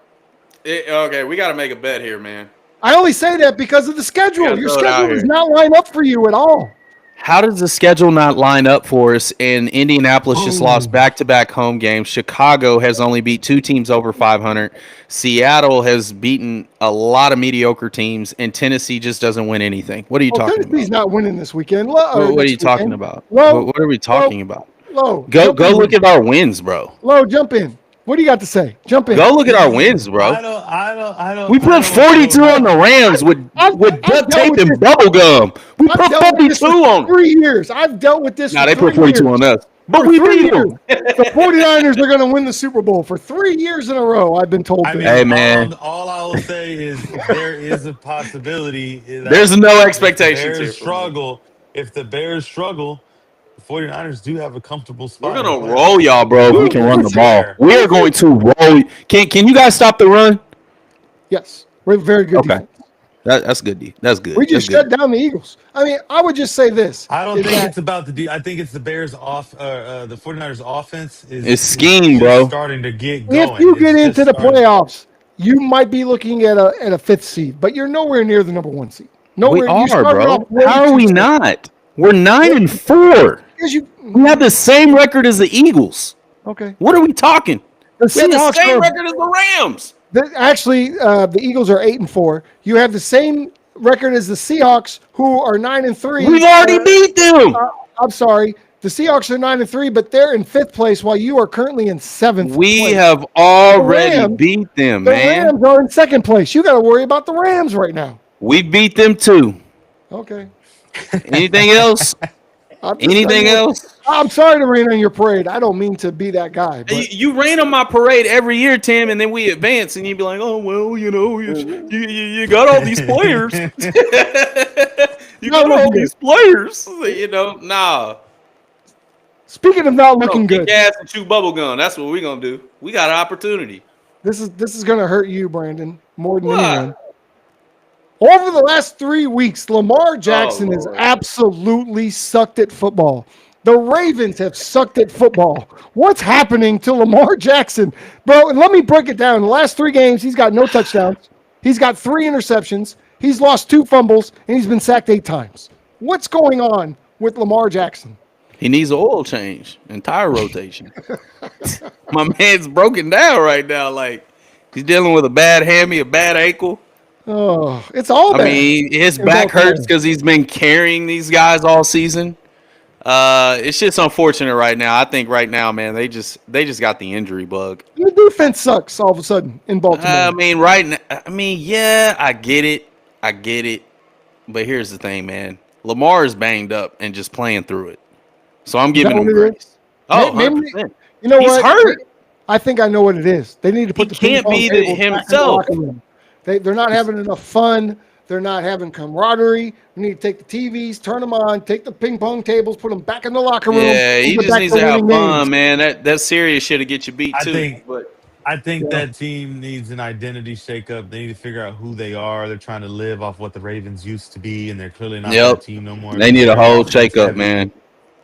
Okay, we got to make a bet here, man.
I only say that because of the schedule.
gotta
Your
throw it out
schedule does
here.
not line up for you at all.
How does the schedule not line up for us? And Indianapolis just lost back-to-back home games. Chicago has only beat 2 teams over 500. Seattle has beaten a lot of mediocre teams, and Tennessee just doesn't win anything. What are you talking
Tennessee's
about?
not winning this weekend.
What are you talking about?
Low,
What are we talking about?
Low.
Go
Jump in.
look at our wins, bro.
Low, jump in. What do you got to say? Jump in.
Go look at our wins,
I
bro.
don't.
We
I
put
don't
42 on the Rams with
I've
duct
dealt
tape
with
and
this.
bubble gum. We
I've
put
dealt with this
42
for
on.
3 years. I've dealt with this
Nah,
for
they
3
put 42
years.
on us. But
For
we
3
beat
years.
them.
The 49ers are going to win the Super Bowl for 3 years in a row, I've been told.
I mean,
Hey, man.
all I will say is there is a possibility that
There's no
if the
expectations here.
Bears struggle, if the Bears struggle, the 49ers do have a comfortable
We're
spot in the
gonna roll
playoffs.
y'all, bro. If we
Who?
can run
Who
the
is
ball,
There.
we are going to roll. Can you guys stop the run?
Yes, we're very good
Okay,
defense.
that's good. That's good.
We
That's
just
good.
shut down the Eagles. I mean, I would just say this
I don't
is
think
that
it's about I think it's the Bears off. The 49ers offense
It's
is
scheme,
just
bro.
starting to get
if
going.
you
It's
get
just
into the
starting.
playoffs, you might be looking at a fifth seed, but you're nowhere near the number one seed.
We
Nowhere. You
are,
started off
bro.
way
How are
too
we
slow.
not? We're 9-4.
Because you
We have the same record as the Eagles.
okay.
What are we talking?
The
We have the
Seahawks
same
are
record as the Rams.
actually the Eagles are 8-4. You have the same record as the Seahawks, who are 9-3.
We've already beat them.
I'm sorry. The Seahawks are 9-3, but they're in fifth place while you are currently in seventh
We
place.
have
The
already
Rams,
beat them,
the
man.
Rams are in second place. You got to worry about the Rams right now.
We beat them too.
Okay.
Anything else?
I'm just telling
Anything
you
else?
I'm sorry to rain on your parade. I don't mean to be that guy,
You,
but
you rain on my parade every year, Tim, and then we advance, and you'd be like, "Oh well, you got all these players. You
not
got all
looking good.
these players. Nah,
Speaking of not
we're gonna
looking
kick
good,
ass and chew bubble gum. That's what we're gonna do. We got an opportunity.
this is going to hurt you, Brandon, more than anyone.
What?
Over the last 3 weeks, Lamar
Oh
Jackson has
Lord.
absolutely sucked at football. The Ravens have sucked at football. What's happening to Lamar Jackson? Bro, and let me break it down. In the last 3 games, he's got no touchdowns. He's got 3 interceptions. He's lost 2 fumbles, and he's been sacked 8 times. What's going on with Lamar Jackson?
He needs an oil change and tire rotation. My man's broken down right now. Like he's dealing with a bad hammy, a bad ankle.
Oh, it's all
I
bad.
mean, his
in
back
Baltimore.
hurts because he's been carrying these guys all season. It's just unfortunate right now. I think right now, man, they just got the injury bug.
The defense sucks all of a sudden in Baltimore.
I mean, right now, yeah, I get it. But here's the thing, man. Lamar is banged up and just playing through it. So I'm giving him
what it
grace.
is?
Oh,
Maybe-
100%.
You know
He's
what?
hurt.
I think I know what it is. They need to put
He
the ping
can't
pong
be
tables back in the
himself.
locker room. They're not having enough fun. They're not having camaraderie. We need to take the TVs, turn them on, take the ping pong tables, put them back in the locker room.
Yeah,
and
he
get
just
back
needs to have
winning
fun,
games.
man. That serious shit to get you beat
I
too.
think
But
I think
Yeah.
that team needs an identity shakeup. They need to figure out who they are. They're trying to live off what the Ravens used to be, and they're clearly not
Yep.
that team no more.
They
It's
need a
very
whole
offense
shakeup,
heavy.
man.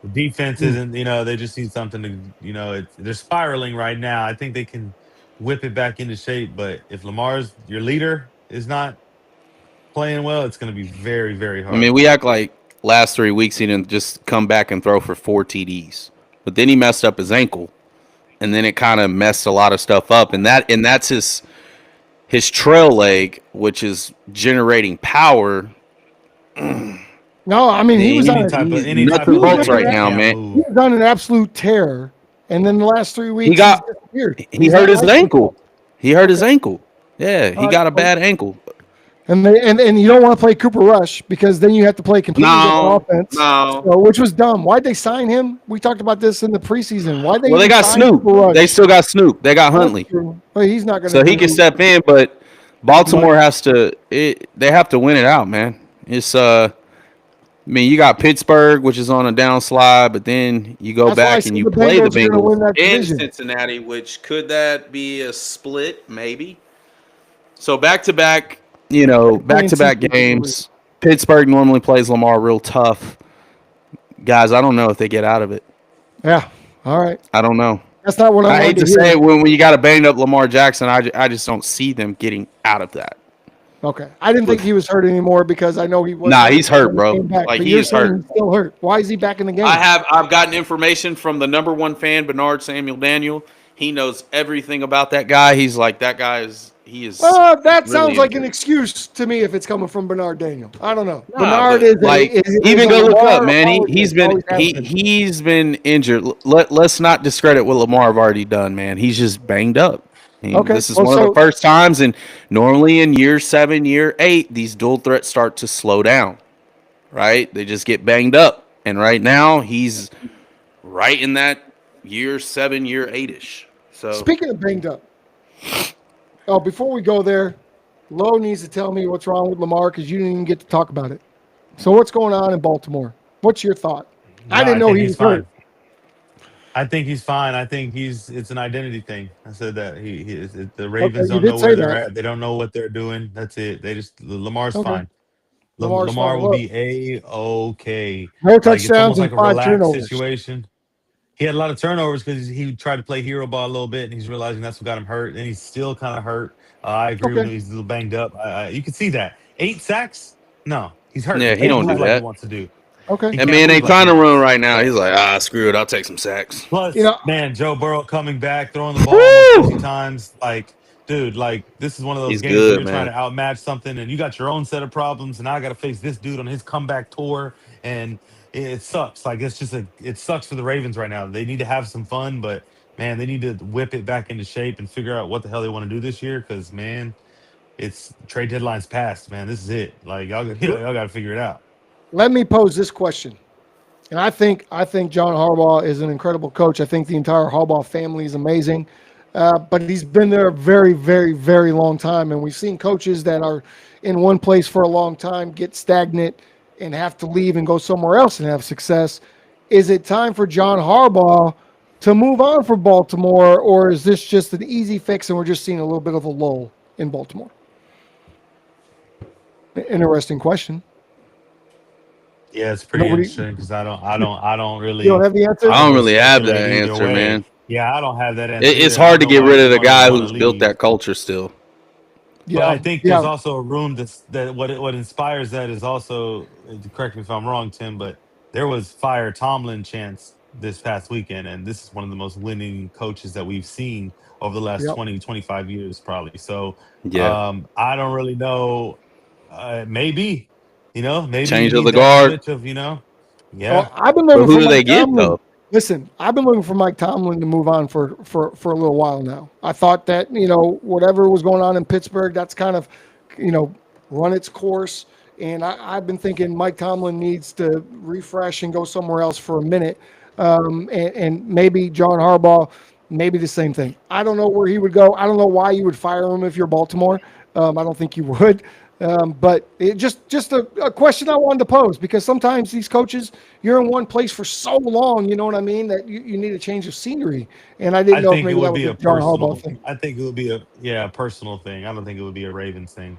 The defense isn't, they just need something to, they're spiraling right now. I think they can whip it back into shape, but if Lamar's your leader is not playing well, it's going to be very, very
I mean,
hard.
we act like last 3 weeks he didn't just come back and throw for 4 TDs, but then he messed up his ankle, and then it kind of messed a lot of stuff up, and that's his trail leg, which is generating power.
No, I mean he was
Any
on
type of
He's
any
nuts
type
and
of
bolts
leg
right
that
now,
can't
man.
he
move.
was on an absolute tear, and then the last 3 weeks
got-
he's disappeared.
He
He's
hurt
not
his
like
ankle. He hurt his ankle. Yeah, he
All right,
got a
well-
bad ankle.
And you don't want to play Cooper Rush because then you have to play completely different offense.
No.
So, which was dumb. Why'd they sign him? We talked about this in the preseason. Why'd they?
Well, they
even
got
sign
Snoop.
Cooper Rush?
They still got Snoop. They got Huntley.
That's true. But he's not going to.
So he can step in, but Baltimore has to. They have to win it out, man. It's I mean, you got Pittsburgh, which is on a downslide, but then you go
That's why I
back
said
and you
the
play the
Bengals are gonna win
Bengals
that
in
division.
Cincinnati. Which could that be a split? Maybe. So back to back
Cincinnati.
games. Pittsburgh normally plays Lamar real tough. Guys, I don't know if they get out of it.
Yeah. All right.
I don't know.
That's not what I
I
wanted
hate to
hear.
say it when you got a banged up Lamar Jackson. I just don't see them getting out of that.
Okay. I didn't think he was hurt anymore because I know he was.
Nah, he's hurt, bro.
Came back.
Like,
But
he
you're
is
saying
hurt.
He's still hurt. Why is he back in the game?
I've gotten information from the number one fan, Bernard Samuel Daniel. He knows everything about that guy. He's like, that guy is
That
really
sounds like an
injured.
excuse to me if it's coming from Bernard Daniel. I don't know.
Nah,
Bernard
but,
is
like
is
even
a
go look
Lamar
up, man.
apologist,
He's been
always has been.
he's been injured. Let's not discredit what Lamar have already done, man. He's just banged up.
Okay,
This is
well,
one of
so-
the first times, and normally in year 7, year 8, these dual threats start to slow down. Right? They just get banged up, and right now he's right in that year 7, year 8ish. So
Speaking of banged up, before we go there, Lowe needs to tell me what's wrong with Lamar because you didn't even get to talk about it. So what's going on in Baltimore? What's your thought? I
No,
didn't
I
know
think
he
he's
was hurt.
fine. I think he's fine. I think it's an identity thing. I said that the
Okay,
Ravens
you
don't
did
know
say
where they're
that.
at. They don't know what they're doing. That's it. Lamar's
Okay,
fine.
Lamar's
Lamar
fine.
will
Look,
be okay.
no
Like it's
touchdowns
almost like
and
a
5
relaxed
turnovers.
situation. He had a lot of turnovers because he tried to play hero ball a little bit, and he's realizing that's what got him hurt. And he's still kind of hurt. I agree with
Okay,
him. He's a little banged up. You can see that 8 sacks. No, he's hurt. He
Yeah, he
can't
eight
don't
move
do
like he
sacks.
that.
wants to do.
Okay,
He
That
can't
man
move
ain't
like he
trying to run
wants.
right now.
So
He's like, screw it. I'll take some sacks.
you
plus,
know,
man, Joe Burrow coming back, throwing the ball almost 50
Woo!
times. Like, dude, like this is one of those
He's
games where
good,
you're trying
man.
to outmatch something, and you got your own set of problems, and I got to face this dude on his comeback tour, and it sucks. Like it sucks for the Ravens right now. They need to have some fun, but man, they need to whip it back into shape and figure out what the hell they want to do this year. Because man, it's trade deadline's passed. Man, this is it. Like y'all got to figure it out.
let me pose this question. And I think John Harbaugh is an incredible coach. I think the entire Harbaugh family is amazing. But he's been there a very, very, very long time, and we've seen coaches that are in one place for a long time get stagnant and have to leave and go somewhere else and have success. Is it time for John Harbaugh to move on from Baltimore, or is this just an easy fix and we're just seeing a little bit of a lull in Baltimore? Interesting question.
Yeah, it's pretty
Nobody,
interesting because I don't
you don't
really,
have the
I
answer.
I
don't
would
really have
speculate
that
either
answer,
way.
man.
Yeah, I don't have that answer
It's
either. I don't
hard to
know
get
why
rid
he'd
of the
want to
guy
want to
who's built
leave.
that culture still.
But I
Yeah,
think there's
yeah,
also a room that what inspires that is also, correct me if I'm wrong, Tim, but there was fire Tomlin chants this past weekend, and this is one of the most winning coaches that we've seen over the last
yep.
20 25 years, probably. So
Yeah.
I don't really know. Maybe, maybe you
Change of
need
the
that
guard.
switch of,
Well,
yeah.
I've been
But
looking
who
for
do
Mike
they get
Tomlin.
though?
Listen, I've been looking for Mike Tomlin to move on for a little while now. I thought that whatever was going on in Pittsburgh, that's kind of you know run its course. And I've been thinking Mike Tomlin needs to refresh and go somewhere else for a minute. And maybe John Harbaugh, maybe the same thing. I don't know where he would go. I don't know why you would fire him if you're Baltimore. I don't think you would. But it just a question I wanted to pose because sometimes these coaches, you're in one place for so long, you know what I mean, that you need a change of scenery. And I didn't
I
know if
think it
maybe that
would
was
be
a
a
John Harbaugh
personal.
thing.
I think it would be a personal thing. I don't think it would be a Ravens thing.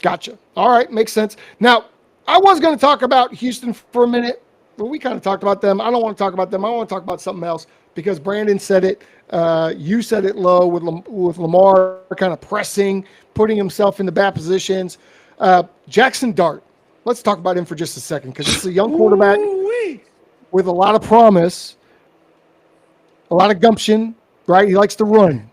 Gotcha. All right, makes sense. Now, I was going to talk about Houston for a minute, but we kind of talked about them. I don't want to talk about them. I want to talk about something else because Brandon said it. You said it low with Lamar kind of pressing, putting himself into bad positions. Jackson Dart. Let's talk about him for just a second because this is a young quarterback
Ooh-wee.
with a lot of promise, a lot of gumption, right? He likes to run.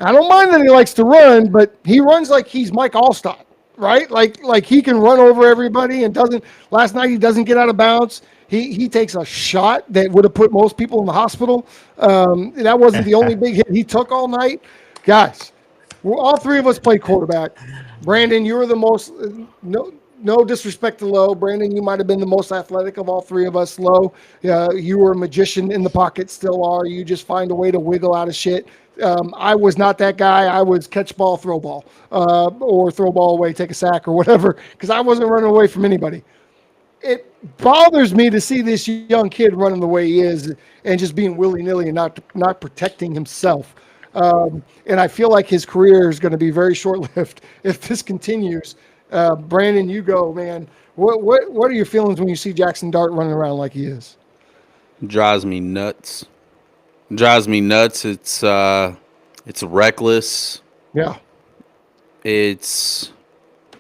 I don't mind that he likes to run, but he runs like he's Mike Allstott, right? Like he can run over everybody and doesn't. Last night he doesn't get out of bounds. He takes a shot that would have put most people in the hospital. That wasn't the only big hit he took all night, guys. All three of us played quarterback. Brandon, you were the most no disrespect to Lowe. Brandon, you might have been the most athletic of all three of us. Lowe, you were a magician in the pocket, still are. You just find a way to wiggle out of shit. I was not that guy. I was catch ball, throw ball, or throw ball away, take a sack or whatever, because I wasn't running away from anybody. It bothers me to see this young kid running the way he is and just being willy nilly and not protecting himself. And I feel like his career is going to be very short lived if this continues. Brandon, you go, man. What are your feelings when you see Jackson Dart running around like he is?
Drives me nuts. Drives me nuts. It's reckless.
Yeah,
It's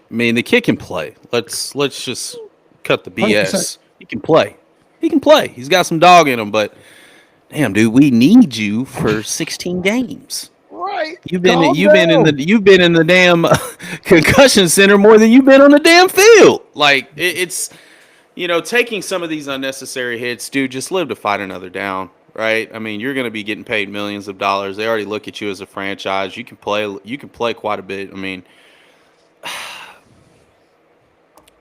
I mean the kid can play. Let's just cut the
100%.
BS. He can play. He can play. He's got some dog in him, but damn dude, we need you for 16 games.
Right.
You've been
Calm
you've been in the
down.
you've been in the damn concussion center more than you've been on the damn field. Like it's taking some of these unnecessary hits, dude. Just live to fight another down, right? I mean, you're going to be getting paid millions of dollars. They already look at you as a franchise. You can play. You can play quite a bit. I mean,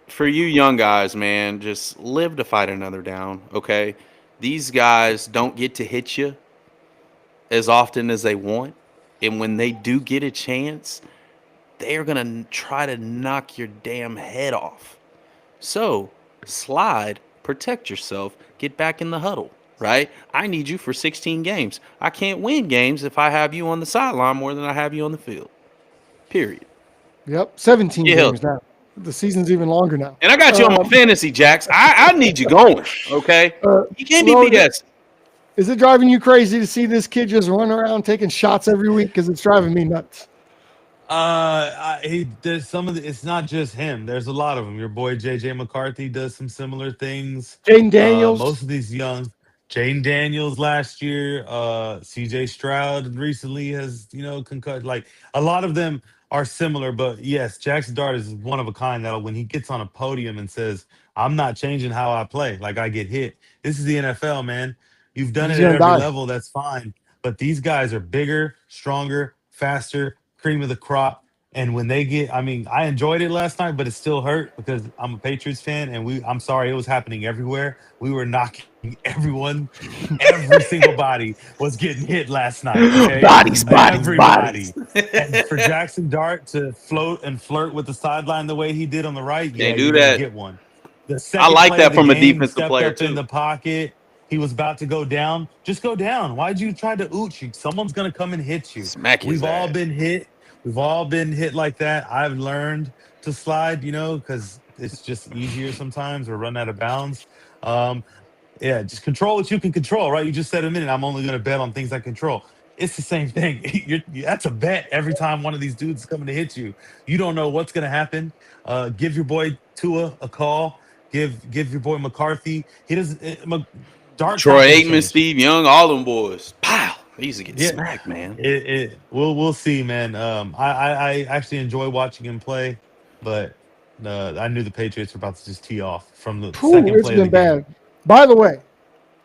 for you young guys, man, just live to fight another down. Okay, these guys don't get to hit you as often as they want, and when they do get a chance, they are going to try to knock your damn head off. So slide, protect yourself, get back in the huddle, right? I need you for 16 games. I can't win games if I have you on the sideline more than I have you on the field. Period.
Yep, 17
Get
games
healthy.
now. The season's even longer now.
And I got you on my fantasy, Jacks. I need you going, okay?
Uh,
You can't be
Lo,
BS.
is it driving you crazy to see this kid just run around taking shots every week? Because it's driving me nuts.
There's some of the, it's not just him. There's a lot of them. Your boy JJ McCarthy does some similar things.
Jaden Daniels.
Most of these young, Jane Daniels last year, CJ Stroud recently has, concussed. Like a lot of them are similar, but yes, Jackson Dart is one of a kind that when he gets on a podium and says, I'm not changing how I play, like I get hit. This is the NFL, man. You've done
He's
it at
gonna
every
die.
level. That's fine. But these guys are bigger, stronger, faster, cream of the crop. And when they get, I mean, I enjoyed it last night, but it still hurt because I'm a Patriots fan, and I'm sorry, it was happening everywhere. We were knocking everyone, every single body was getting hit last night. Okay,
Bodies, bodies, bodies.
everybody. And for Jackson Dart to float and flirt with the sideline the way he did on the right, yeah,
Can't do
you're gonna
that.
get one. The
I
second
like
play of
that
the
from a
game, he
defensive
stepped
player
up in
too.
the pocket. He was about to go down. Just go down. Why'd you try to ooch? Someone's gonna come and hit you.
Smack his
We've all
ass.
been hit. We've all been hit like that. I've learned to slide, because it's just easier sometimes or run out of bounds. Um, yeah, just control what you can control, right? You just said a minute. I'm only going to bet on things I control. It's the same thing. That's a bet every time one of these dudes is coming to hit you. You don't know what's going to happen. Give your boy Tua a call. Give your boy McCarthy. He doesn't. Dart's not
Troy
going to
Aikman,
change.
Steve Young, all them boys. Pow! They used to get
Yeah,
smacked, man.
we'll see, man. I actually enjoy watching him play, but I knew the Patriots were about to just tee off from the
Whew,
second
it's
play of the
been
game.
bad. By the way,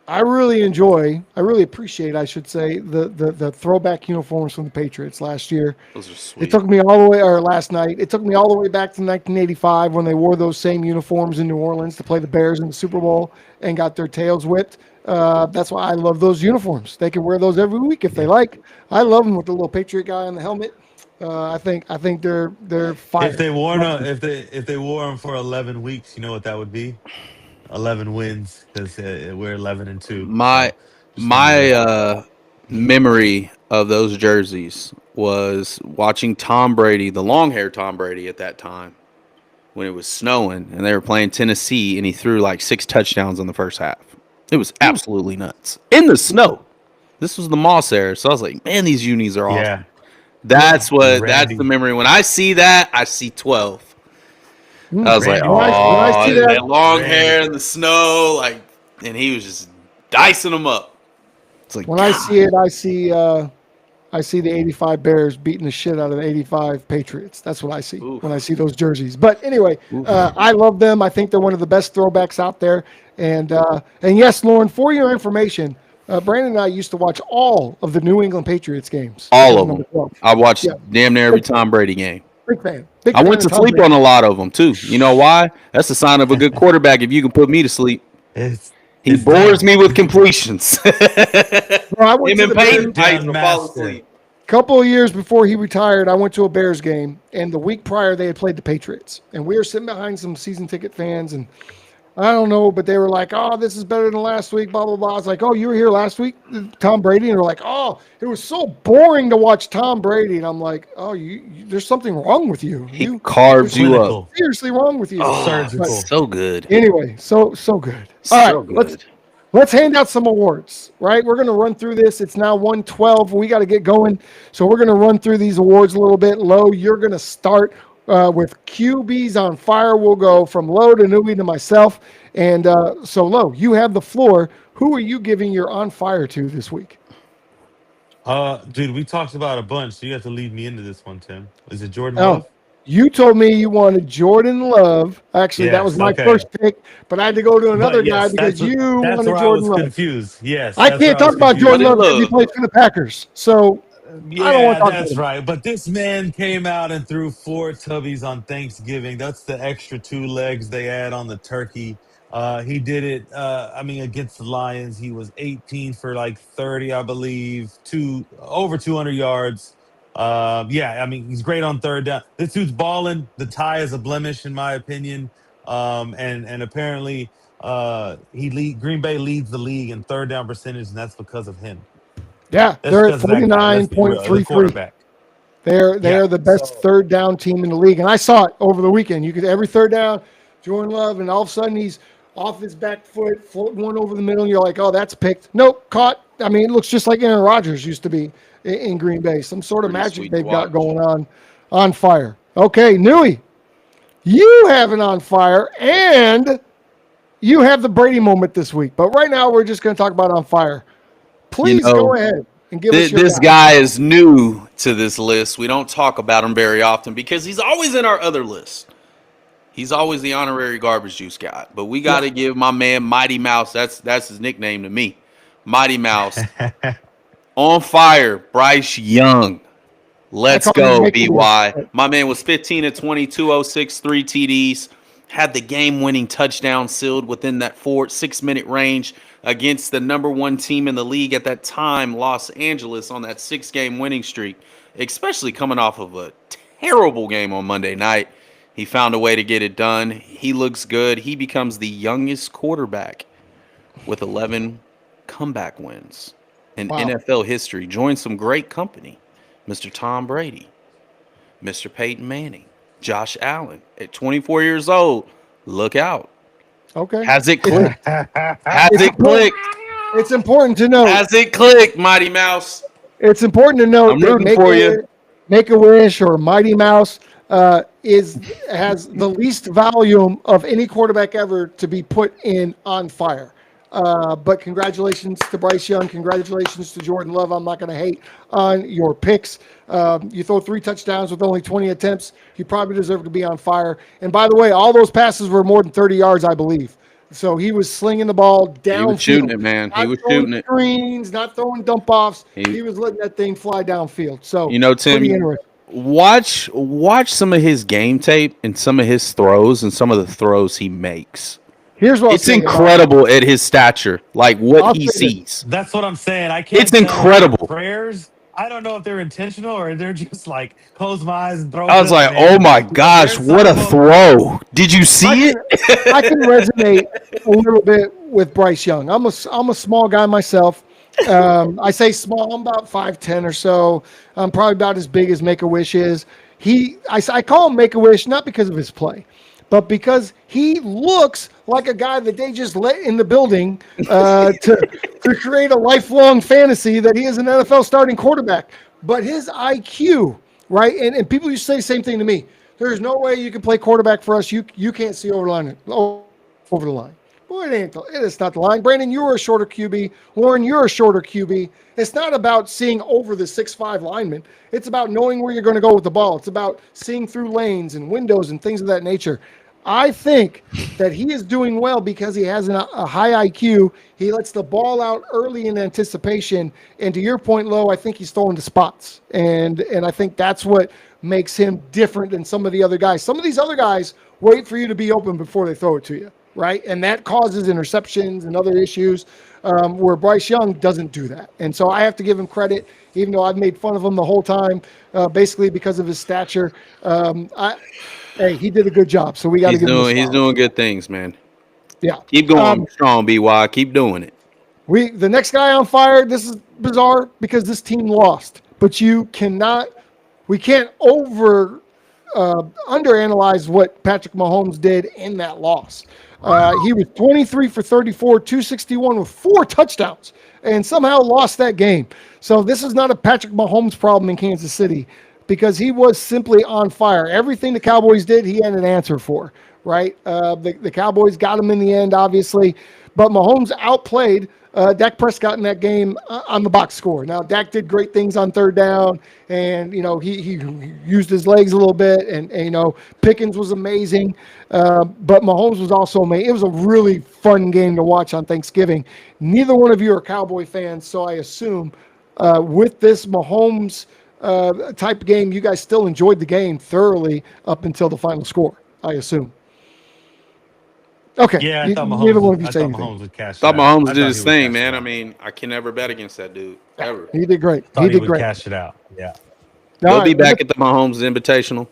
I really appreciate, I should say, the throwback uniforms from the Patriots last year.
Those are
It
sweet.
took me all the way, or last night, it took me all the way back to 1985 when they wore those same uniforms in New Orleans to play the Bears in the Super Bowl and got their tails whipped. That's why I love those uniforms. They can wear those every week if they
Yeah.
like. I love them with the little Patriot guy on the helmet. I think they're
If
fire.
they wore no, if they wore them for 11 weeks, you know what that would be? 11 wins because we're 11-2.
My
So just
my
remember
memory of those jerseys was watching Tom Brady, the long hair Tom Brady at that time, when it was snowing and they were playing Tennessee, and he threw like 6 touchdowns in the first half. It was absolutely nuts in the snow. This was the Moss era, so I was like, man, these unis are
that.
awesome.
Yeah,
That's the
Randy.
memory. When I see that, I see 12. I
Mm.
was like,
Randy
When I
Moss.
see
oh,
that,
that long hair
Randy.
in the snow, like, and he was just dicing them up. It's like,
when I see
God,
it, I see the 85 Bears beating the shit out of the 85 Patriots. That's what I see when I
oof,
see those jerseys. But anyway,
oof.
I love them. I think they're one of the best throwbacks out there. And yes, Lauren, for your information, Brandon and I used to watch all of the New England Patriots games because
All
of
of
number
them.
12.
I watched
Yeah,
damn near every
big fan.
Tom Brady game.
Big fan. Big
I
fan
went
of
to
Tom
sleep
Brady.
on a lot of them too. You know why? That's a sign of a good quarterback if you can put me to sleep.
It's
He
it's
bores
done.
me with completions.
Bro, I went
Him
to
and
the Bears.
Peyton, I used
Breakdown
to fall
master.
asleep.
Couple of years before he retired, I went to a Bears game, and the week prior they had played the Patriots, and we were sitting behind some season ticket fans, and I don't know, but they were like, "Oh, this is better than last week." Blah blah blah. I was like, "Oh, you were here last week, Tom Brady," and they're like, "Oh, it was so boring to watch Tom Brady," and I'm like, "Oh, there's something wrong with you.
He
You,
carves
there's
you
something
up.
Clinical.
seriously wrong with you."
Oh,
But
Surgical.
so good.
anyway, so good. All right,
So
let's
good.
Let's hand out some awards, right? We're going to run through this. It's now 1:12. We got to get going. So we're going to run through these awards a little bit. Low, you're going to start with QBs on fire. We'll go from Low to Newbie to myself. And so, Low, you have the floor. Who are you giving your on fire to this week?
Dude, we talked about a bunch, so you have to lead me into this one, Tim. Is it Jordan
Oh,
Love?
you told me you wanted Jordan Love. Actually, that was
Yes.
my
Okay.
first pick, but I had to go to
But
another guy
yes,
because you
that's
wanted
where I
Jordan
was
Love.
confused. Yes,
I
that's where
can't
I was
talk about
But
Jordan
confused.
it
Love because he
look,
plays for the Packers. So I don't want
Yeah,
to talk about
that's
him.
right. But this man came out and threw four tubbies on Thanksgiving. That's the extra two legs they add on the turkey. He did it. I mean, against the Lions, he was 18 for like 30, I believe, two over 200 yards. Yeah, I mean, he's great on third down. This dude's balling. The tie is a blemish, in my opinion. And apparently, Green Bay leads the league in third down percentage, and that's because of him.
Yeah,
That's
they're at
because of that guy. Let's be real. The
49.33.
quarterback.
They
Yeah.
are the best
So
third down team in the league, and I saw it over the weekend. You could every third down, Jordan Love, and all of a sudden he's off his back foot, floating one over the middle, and you're like, oh, that's picked. Nope, caught. I mean, it looks just like Aaron Rodgers used to be in Green Bay. Some sort of
Pretty
magic
sweet to
they've got
watch.
going on fire. Okay, Newey, you have an on fire, and you have the Brady moment this week. But right now, we're just going to talk about on fire.
You
Please go
know,
ahead and give us your
this
guy.
guy is new to this list. We don't talk about him very often because he's always in our other list. He's always the honorary garbage juice guy. But we got to
Yeah.
give my man Mighty Mouse. That's his nickname to me. Mighty Mouse on fire. Bryce Young.
I
Let's
call him
go,
Make-A-Wish.
BY. My man was 15 of 22, 06, 3 TDs. Had the game-winning touchdown sealed within that 6-minute range against the number one team in the league at that time, Los Angeles, on that 6-game winning streak, especially coming off of a terrible game on Monday night. He found a way to get it done. He looks good. He becomes the youngest quarterback with 11 comeback wins in
Wow.
NFL history. Joined some great company. Mr. Tom Brady, Mr. Peyton Manning, Josh Allen at 24 years old. Look out.
Okay.
Has it
It's,
clicked? Has
it's
it
important.
clicked?
It's important to note.
Has it clicked, Mighty Mouse?
It's important to note
I'm
that
rooting for you.
Make a Wish or Mighty Mouse has the least volume of any quarterback ever to be put in on fire. But congratulations to Bryce Young. Congratulations to Jordan Love. I'm not going to hate on your picks. You throw 3 touchdowns with only 20 attempts. You probably deserve to be on fire. And by the way, all those passes were more than 30 yards, I believe. So he was slinging the ball downfield.
He was shooting it, man. He
Not
was
throwing
shooting it.
screens, not throwing dump offs.
He-
He was letting that thing fly downfield. So
You know, Tim,
pretty interesting.
watch some of his game tape and some of his throws and some of the throws he makes.
Here's what
It's incredible at his stature, like what
I'll
he
say this.
sees.
that's what I'm saying. I can't.
It's
tell if
incredible.
they're prayers. I don't know if they're intentional or they're just like close my eyes and throw.
I was
it
like,
up,
oh
man.
my
Because
gosh,
there's
what a
some of them-
throw. Did you see it?
I can resonate a little bit with Bryce Young. I'm a small guy myself. I say small. I'm about 5'10" or so. I'm probably about as big as Make-A-Wish is. I call him Make-A-Wish not because of his play, but because he looks like a guy that they just let in the building to create a lifelong fantasy that he is an NFL starting quarterback. But his IQ, right? And people used to say the same thing to me. There's no way you can play quarterback for us. You can't see over the line. Boy, it's not the line. Brandon, you're a shorter QB. Warren, you're a shorter QB. It's not about seeing over the 6'5" lineman. It's about knowing where you're going to go with the ball. It's about seeing through lanes and windows and things of that nature. I think that he is doing well because he has a high IQ. He lets the ball out early in anticipation. And to your point, Lo, I think he's throwing to spots. And I think that's what makes him different than some of the other guys. Some of these other guys wait for you to be open before they throw it to you, right? And that causes interceptions and other issues where Bryce Young doesn't do that. And so I have to give him credit, even though I've made fun of him the whole time, basically because of his stature. Hey, he did a good job, so we got to give him a
He's
smile.
doing good things, man.
Yeah.
Keep going strong, BY. Keep doing it.
The next guy on fire, this is bizarre because this team lost, but we can't underanalyze what Patrick Mahomes did in that loss. He was 23 for 34, 261 with 4 touchdowns and somehow lost that game. So this is not a Patrick Mahomes problem in Kansas City because he was simply on fire. Everything the Cowboys did, he had an answer for, right? The Cowboys got him in the end, obviously, but Mahomes outplayed Dak Prescott in that game on the box score. Now, Dak did great things on third down, and, he used his legs a little bit, and Pickens was amazing, but Mahomes was also amazing. It was a really fun game to watch on Thanksgiving. Neither one of you are Cowboy fans, so I assume with this Mahomes type game, you guys still enjoyed the game thoroughly up until the final score, I assume. Okay.
Yeah, I thought
Neither one of you
I
say
thought
anything.
Mahomes would cash.
Thought
it out.
Mahomes
I
did
thought
his
he would
thing,
cash
man.
it
I
out.
mean, I can never bet against that dude ever.
He did great.
Thought
He
he
did
would
great.
cash it out. Yeah.
He'll
All
be
right,
back at the Mahomes Invitational.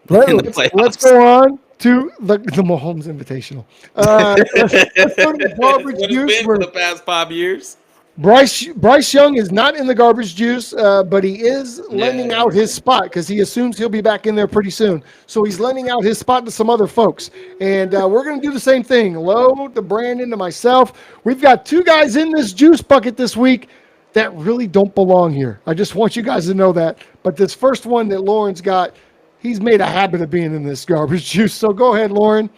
in the
let's
playoffs.
go on to the Mahomes Invitational. Let's go to the
It's
garbage
what it's
juice
been for
where
the past 5 years.
Bryce Young is not in the garbage juice, but he is lending
Yeah.
out his spot because he assumes he'll be back in there pretty soon. So he's lending out his spot to some other folks, and we're going to do the same thing. Low to Brandon, to myself. We've got two guys in this juice bucket this week that really don't belong here. I just want you guys to know that. But this first one that Lauren's got, he's made a habit of being in this garbage juice. So go ahead, Lauren.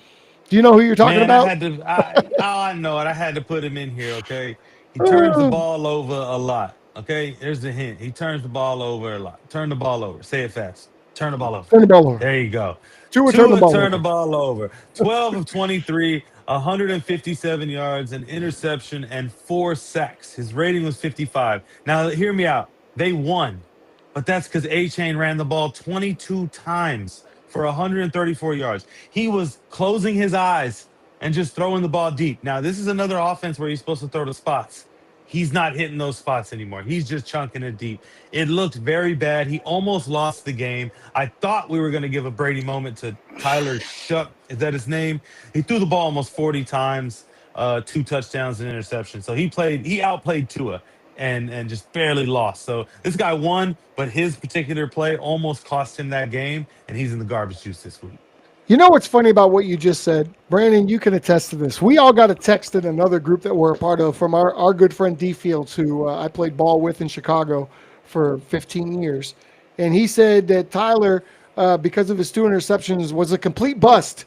Do you know who you're talking
Man, I
about?
had to. I know it. I had to put him in here. Okay, he turns the ball over a lot. Okay, there's the hint. He turns the ball over a lot. Turn the ball over. Say it fast. Turn the ball over.
Turn the ball over.
There you go.
Tua turn the
Tua
ball
turned the
over.
ball over. 12 of 23, 157 yards, an interception, and 4 sacks. His rating was 55. Now, hear me out. They won, but that's because A-Chain ran the ball 22 times for 134 yards. He was closing his eyes and just throwing the ball deep. Now, this is another offense where you're supposed to throw the spots. He's not hitting those spots anymore. He's just chunking it deep. It looked very bad. He almost lost the game. I thought we were going to give a Brady moment to Tyler Shuck. Is that his name? He threw the ball almost 40 times, 2 touchdowns and interception. So he outplayed Tua and just barely lost. So this guy won, but his particular play almost cost him that game, and he's in the garbage juice this week.
You know what's funny about what you just said? Brandon, you can attest to this. We all got a text in another group that we're a part of from our good friend D Fields, who I played ball with in Chicago for 15 years. And he said that Tyler, because of his 2 interceptions, was a complete bust.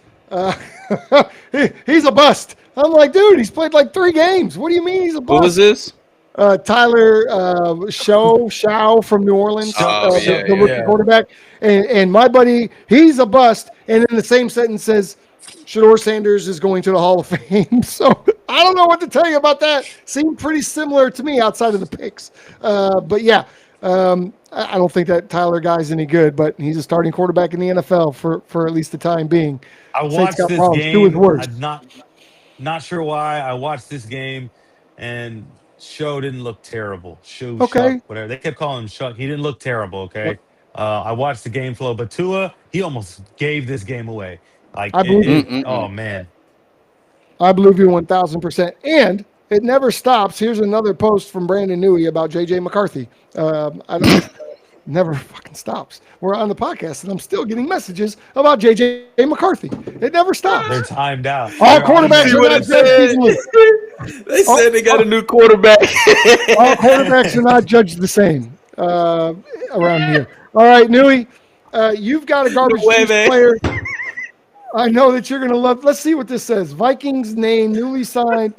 He's a bust. I'm like, dude, he's played like 3 games. What do you mean he's a bust?
What was this?
Tyler Shao from New Orleans, the rookie quarterback. And my buddy, he's a bust. And in the same sentence says, Shedeur Sanders is going to the Hall of Fame. So I don't know what to tell you about that. Seemed pretty similar to me outside of the picks. But yeah, I don't think that Tyler guy's any good, but he's a starting quarterback in the NFL for at least the time being.
I watched this game. I'm not sure why. I watched this game, and Show didn't look terrible. Shuck, whatever. They kept calling him Shuck. He didn't look terrible, okay?
Yep.
I watched the game flow, but Tua, he almost gave this game away. Like, oh, man.
I believe you 1,000%. And it never stops. Here's another post from Brandon Newey about J.J. McCarthy. Never fucking stops. We're on the podcast, and I'm still getting messages about J.J. McCarthy. It never stops.
They're timed out.
All quarterbacks are not judged equally.
They said they got a new quarterback.
All quarterbacks are not judged the same around here. All right, Newey, you've got a garbage juice player. I know that you're going to love. Let's see what this says. Vikings name newly signed.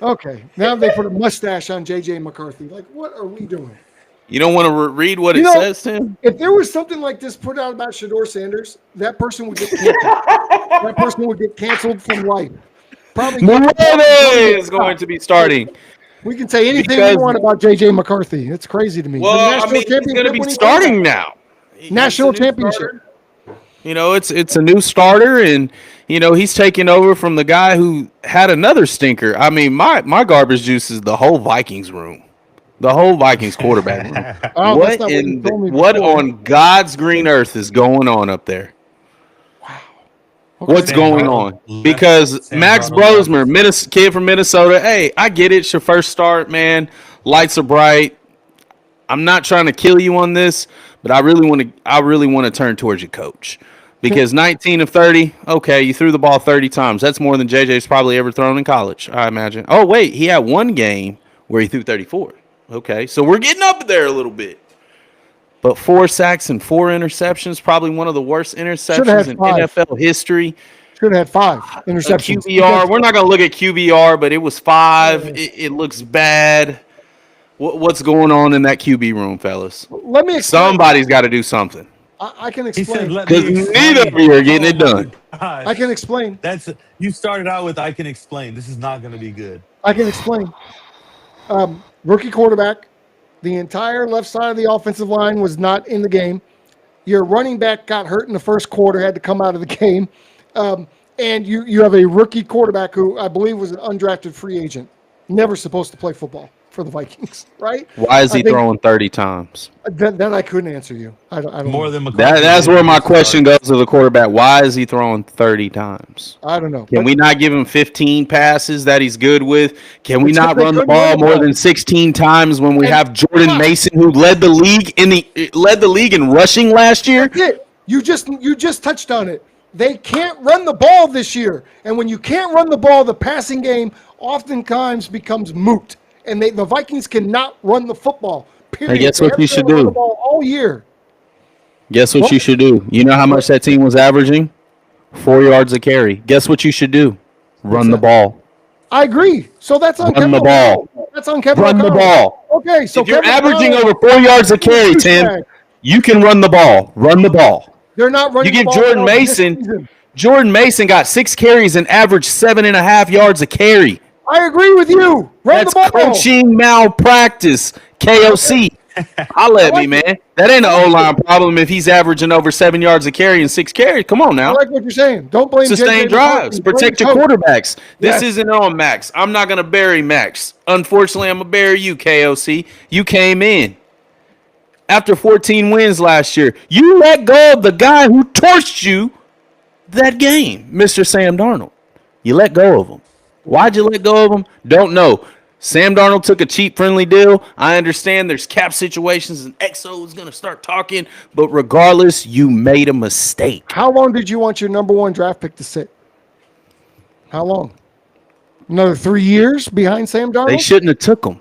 Okay, now they put a mustache on J.J. McCarthy. Like, what are we doing?
You don't want to read what it says, Tim?
If there was something like this put out about Shedeur Sanders, that person would get canceled. That person would get canceled from life. Probably
is going to be starting.
We can say anything we want about J.J. McCarthy. It's crazy to me.
Well, I mean, he's going to be starting now.
National championship.
You know, it's a new starter, and you know he's taking over from the guy who had another stinker. I mean, my garbage juice is the whole Vikings room, the whole Vikings quarterback room. What on God's green earth is going on up there?
Wow,
what's going on? Because Max Brosmer, kid from Minnesota. Hey, I get it. It's your first start, man. Lights are bright. I'm not trying to kill you on this, but I really want to turn towards your coach. Because 19 of 30, okay, you threw the ball 30 times. That's more than JJ's probably ever thrown in college, I imagine. Oh, wait, he had one game where he threw 34. Okay, so we're getting up there a little bit. But 4 sacks and 4 interceptions, probably one of the worst interceptions in NFL history.
Should have had 5 interceptions.
QBR, we're not going to look at QBR, but it was 5. It looks bad. What's going on in that QB room, fellas?
Let me explain.
Somebody's got to do something.
I can explain.
Because neither of you are getting it done.
I can explain.
You started out with I can explain. This is not going to be good.
I can explain. Rookie quarterback. The entire left side of the offensive line was not in the game. Your running back got hurt in the first quarter, had to come out of the game. And you have a rookie quarterback who I believe was an undrafted free agent. Never supposed to play football. for the Vikings, right?
Why is
I
he
think
throwing 30 times?
that I couldn't answer you. I don't
More
know.
than McCarthy
That's
did
where
in
my
his
question
start.
goes to the quarterback. Why is he throwing 30 times?
I don't know.
Can
But
we not give him 15 passes that he's good with? Can we
it's because
not
they
run the
couldn't run
ball
the
more
ball.
than 16 times when we
And
have Jordan
Josh,
Mason, who led the league in rushing last year?
that's it. You just touched on it. They can't run the ball this year, and when you can't run the ball, the passing game oftentimes becomes moot. And the Vikings cannot run the football.
Hey,
Period.
guess
They
what
haven't
you
been able
should
to run the
do?
ball all year.
Guess what
What?
you should do? You know how
What?
much that team was averaging? 4 yards a carry. Guess what you should do?
What's
Run the
that?
ball.
I agree. So that's on
Run
Kevin
the
O'Connell.
ball.
That's on Kevin
Run the
O'Connell.
ball.
Okay, so
If you're
Kevin
averaging
O'Connell,
over 4 yards a carry, Tim,
douchebag.
you can run the ball. Run the ball.
They're not
You
running the
give
ball
Jordan
enough this
Mason.
season.
Jordan Mason got 6 carries and averaged 7.5 yards a carry.
I agree with you. Run the
That's
ball.
coaching malpractice.
Okay,
KOC. Holla
I
at me,
like it.
man. That ain't
I
an
like
O
it.
line problem if he's averaging over 7 yards a carry and 6 carries. Come on
I
now.
like what you're saying. Don't blame
Sustain
JJ
drives.
McCarthy. Blame
Protect
the
your
coach.
quarterbacks. This
Yes.
isn't on Max. I'm not going to bury Max. Unfortunately, I'm going to bury you, KOC. You came in after 14 wins last year. You let go of the guy who torched you that game, Mr. Sam Darnold. You let go of him. Why'd you let go of him? Don't know. Sam Darnold took a cheap, friendly deal. I understand there's cap situations and XO is going to start talking, but regardless, you made a mistake.
How long did you want your number one draft pick to sit? How long? Another 3 years behind Sam
They
Darnold?
shouldn't have took him.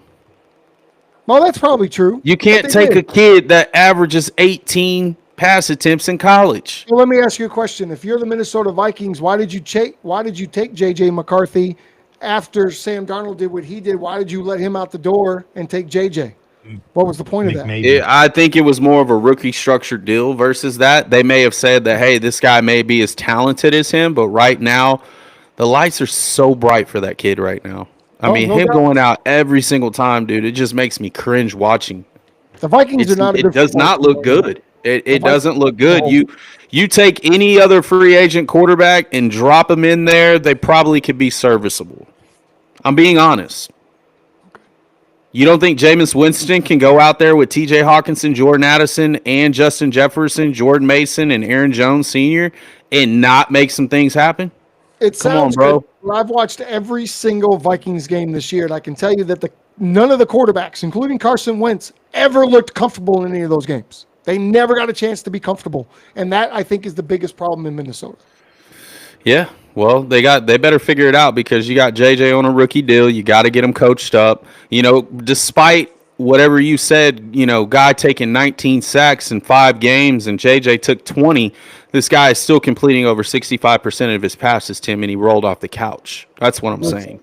Well, that's probably true.
You
but
can't
they
take a
did.
kid that averages 18 pass attempts in college.
Well, let me ask you a question. If you're the Minnesota Vikings, why did you take JJ McCarthy after Sam Darnold did what he did? Why did you let him out the door and take JJ? What was the point of that?
Maybe.
I think it was more of a rookie structured deal versus that. They may have said that, hey, this guy may be as talented as him, but right now, the lights are so bright for that kid right now. I
Oh,
mean,
no
him
doubt.
going out every single time, dude, it just makes me cringe watching.
The Vikings are not a
It
good
does
football
not
team
look
right now.
good. It
The Vikings
doesn't look
as a
good.
whole.
You take any other free agent quarterback and drop him in there, they probably could be serviceable. I'm being honest. You don't think Jameis Winston can go out there with T.J. Hawkinson, Jordan Addison, and Justin Jefferson, Jordan Mason, and Aaron Jones Sr. and not make some things happen?
It
Come on,
sounds good.
bro.
Well, I've watched every single Vikings game this year, and I can tell you that none of the quarterbacks, including Carson Wentz, ever looked comfortable in any of those games. They never got a chance to be comfortable, and that I think is the biggest problem in Minnesota.
Yeah, well, they better figure it out because you got JJ on a rookie deal. You got to get him coached up. You know, despite whatever you said, you know, guy taking 19 sacks in 5 games and JJ took 20. This guy is still completing over 65% of his passes, Tim, and he rolled off the couch. That's what I'm saying.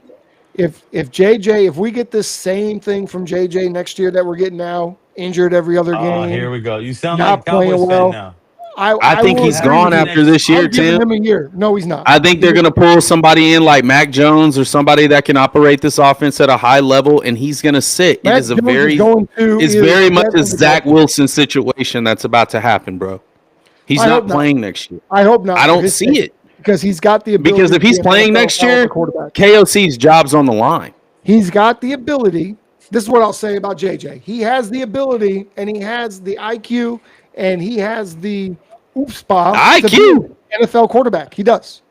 If we get this same thing from JJ next year that we're getting now, injured every other
Oh,
game,
here we go. You sound
not
like a Cowboys
playing
fan
well,
now.
I think
will
he's
agree
gone
with you.
after this year,
I'm giving
Tim.
him a year. No, he's not.
I think they're going to pull somebody in like Mac Jones or somebody that can operate this offense at a high level, and he's going to sit.
Mac
It is a
Jones is
very,
going to
it's
either
very much a
Denver or
Zach
Dallas.
Wilson situation that's about to happen, bro. He's
I
not
hope not.
playing next year.
I hope not.
I
for
don't
his
see
sake,
it
because he's got the ability.
because if
to
he's
be an
playing
NFL
next year,
caliber quarterback.
KOC's job's on the line.
He's got the ability. This is what I'll say about JJ. He has the ability, and he has the IQ, and he has the oopspa to be
IQ.
an NFL quarterback. He does.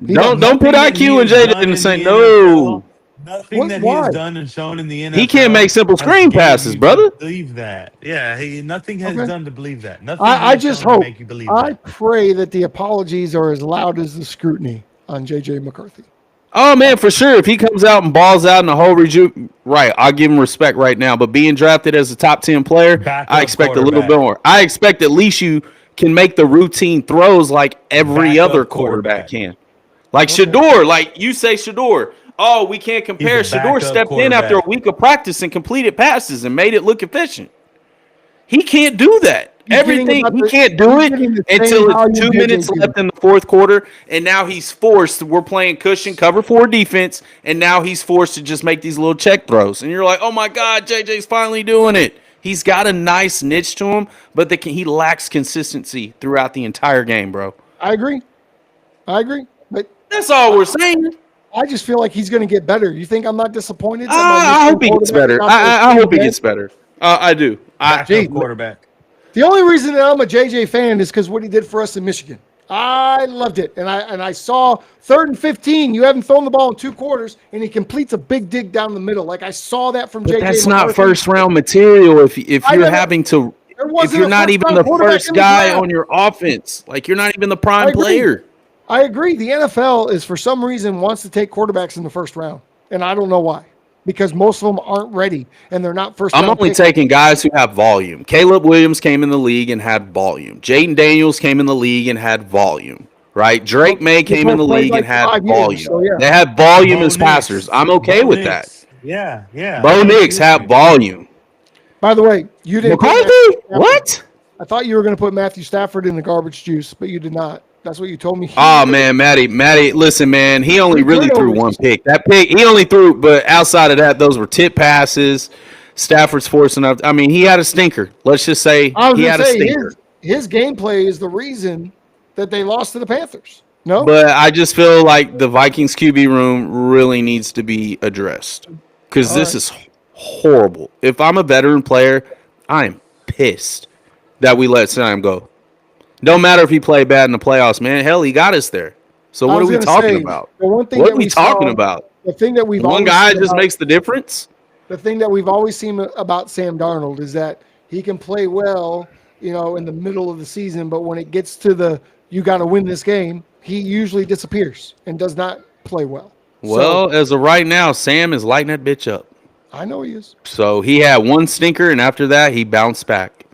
He
Don't
does.
put
Nothing that he
IQ and
has
JJ
done
in the
in
same.
the
No,
NFL, nothing that he
Why?
has done and shown in the
he can't make
NFL
simple
has
screen
gave
passes,
you
brother.
to believe that. Yeah, nothing has
Okay.
done to believe that. Nothing he
I
has
just
shown to
hope.
make you believe
I
that.
pray that the apologies are as loud as the scrutiny on JJ McCarthy.
Oh man, for sure. If he comes out and balls out in the whole right, I'll give him respect right now. But being drafted as a top 10 player, I
Backup
expect a little bit
quarterback.
more. I expect at least you can make the routine throws like every other
Backup
quarterback
quarterback.
can. Like
Okay.
Shedeur, like you say Shedeur. Oh, we can't
He's
compare.
a
Shedeur
backup
stepped in after a
quarterback.
week of practice and completed passes and made it look efficient. He can't do that.
He's getting
Everything
about
he
the-
can't do
he's
it
getting the
until
same
it's
value
2 minutes
JJ
left in the fourth quarter, and now he's forced. We're playing cushion cover 4 defense, and now he's forced to just make these little check throws. And you're like, oh my God, JJ's finally doing it. He's got a nice niche to him, but he lacks consistency throughout the entire game, bro.
I agree. But
That's all we're saying.
I just feel like he's going to get better. You think I'm not disappointed that my
I
Michigan
hope he gets
quarterback
better.
is out there
I
playing
hope he
dead?
gets better. I do.
Backup quarterback.
The only reason that I'm a JJ fan is because what he did for us in Michigan. I loved it, and I saw 3rd and 15. You haven't thrown the ball in 2 quarters, and he completes a big dig down the middle. Like I saw that from
But
JJ
that's not
McCarthy.
first round material if
I
you're
never.
having to
There
if
wasn't
you're
a
not
first
even
round
the
quarterback
first
in the
guy
draft.
on your offense. Like you're not even the
I
prime
agree.
player.
I agree. The NFL is for some reason wants to take quarterbacks in the first round, and I don't know why. Because most of them aren't ready, and they're not first
I'm
round
only
picks.
taking guys who have volume. Caleb Williams came in the league and had volume. Jaden Daniels came in the league and had volume. Right? Drake
Well,
May
they
came in
both
the
played
league and
like
had
5 years,
volume.
so yeah.
They had volume
Bo
as passers.
Nix.
I'm okay
Bo
with that.
Nix. Yeah. I
Bo
don't see
Nix
the
had
issue.
volume.
By the way, you didn't put Matthew
McCarthy?
Stafford.
What?
I thought you were going to put Matthew Stafford in the garbage juice, but you did not. That's what you told me.
Oh man, Matty, listen, man. He only
3
really threw
turnovers.
one pick. That pick, he only threw, but outside of that, those were tip passes. Stafford's forcing up. I mean, he had a stinker. Let's just say
I was
he
going
had
to
a
say
stinker.
his gameplay is the reason that they lost to the Panthers. No,
But I just feel like the Vikings QB room really needs to be addressed because
all
this
right.
is horrible. If I'm a veteran player, I am pissed that we let Sam go. Don't matter if he played bad in the playoffs, man. Hell, he got us there. So
I
what are
was
we
going to
talking
say
about?
the one thing
What
that
are we
we
talking
saw,
about?
the thing that we've
One
always
guy
seen
just
about
makes the difference.
the thing that we've always seen about Sam Darnold is that he can play well, in the middle of the season, but when it gets to the you got to win this game, he usually disappears and does not play well. So
Well, as of right now, Sam is lighting that bitch up.
I know he is.
So he had one stinker, and after that, he bounced back.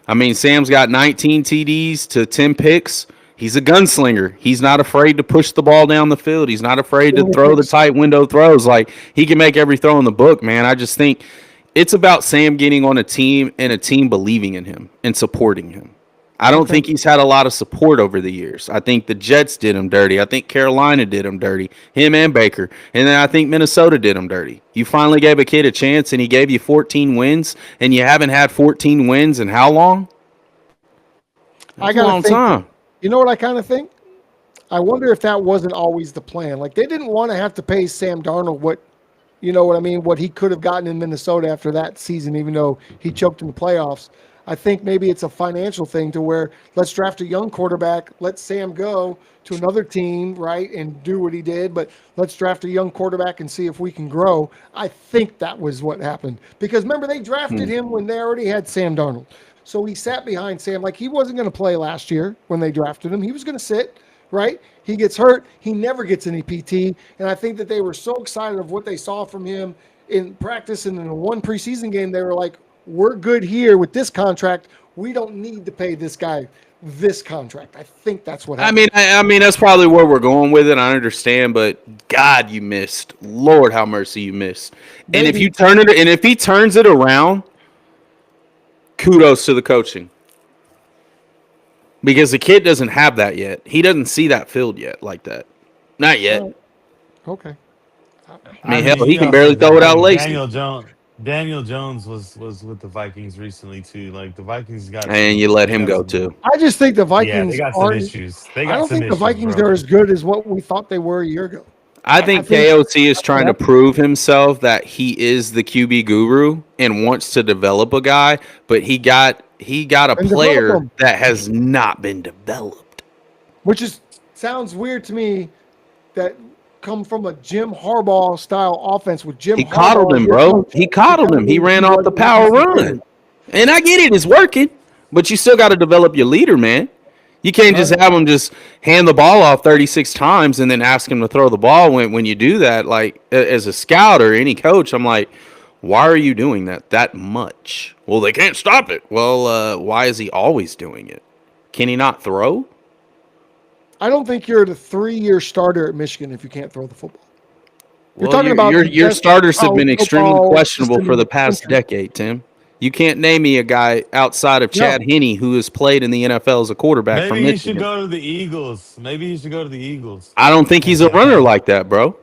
I mean, Sam's got 19 TDs to 10 picks. He's a gunslinger. He's not afraid to push the ball down the field. He's not afraid to throw the tight window throws. Like, he can make every throw in the book, man. I just think it's about Sam getting on a team and a team believing in him and supporting him. I don't think he's had a lot of support over the years. I think the Jets did him dirty. I think Carolina did him dirty, him and Baker. And then I think Minnesota did him dirty. You finally gave a kid a chance, and he gave you 14 wins, and you haven't had 14 wins in how long?
I
That's a
got
long
to think.
time.
You know what I kind of think? I wonder if that wasn't always the plan. Like they didn't want to have to pay Sam Darnold what, what I mean, what he could have gotten in Minnesota after that season, even though he choked in the playoffs. I think maybe it's a financial thing to where let's draft a young quarterback, let Sam go to another team, right, and do what he did, but let's draft a young quarterback and see if we can grow. I think that was what happened. Because remember, they drafted him when they already had Sam Darnold. So he sat behind Sam. Like he wasn't going to play last year when they drafted him. He was going to sit, right? He gets hurt. He never gets any PT. And I think that they were so excited of what they saw from him in practice and in the one preseason game, they were like, we're good here with this contract. We don't need to pay this guy this contract. I think that's what happened.
I mean that's probably where we're going with it. I understand, but God, you missed. Lord, how mercy you missed. And if you turn it, and if he turns it around, kudos to the coaching. Because the kid doesn't have that yet. He doesn't see that field yet like that. Not yet.
Okay.
I mean, hell, he can barely throw it out Lacey.
Daniel Jones was with the Vikings recently too. Like the Vikings got,
And you let him go too.
I just think the
Yeah,
Vikings
they got some
aren't.
issues.
I don't think the Vikings are as good as what we thought they were a year ago.
I think KOC is trying to prove himself that he is the QB guru and wants to develop a guy, but he got a player that has not been developed.
Which sounds weird to me that come from a Jim Harbaugh style offense with Jim.
He coddled him, bro. He coddled him. He ran off the power run. And I get it, it's working, but you still got to develop your leader, man. You can't just have him just hand the ball off 36 times and then ask him to throw the ball when you do that. Like, as a scout or any coach, I'm like, why are you doing that much? Well, they can't stop it. Well, why is he always doing it? Can he not throw?
I don't think you're the 3-year starter at Michigan if you can't throw the football.
You're talking about your starters have been extremely questionable for the past decade, Tim. You can't name me a guy outside of Chad Henne who has played in the NFL as a quarterback from Michigan.
Maybe he should go to the Eagles.
I don't think he's a runner like that, bro.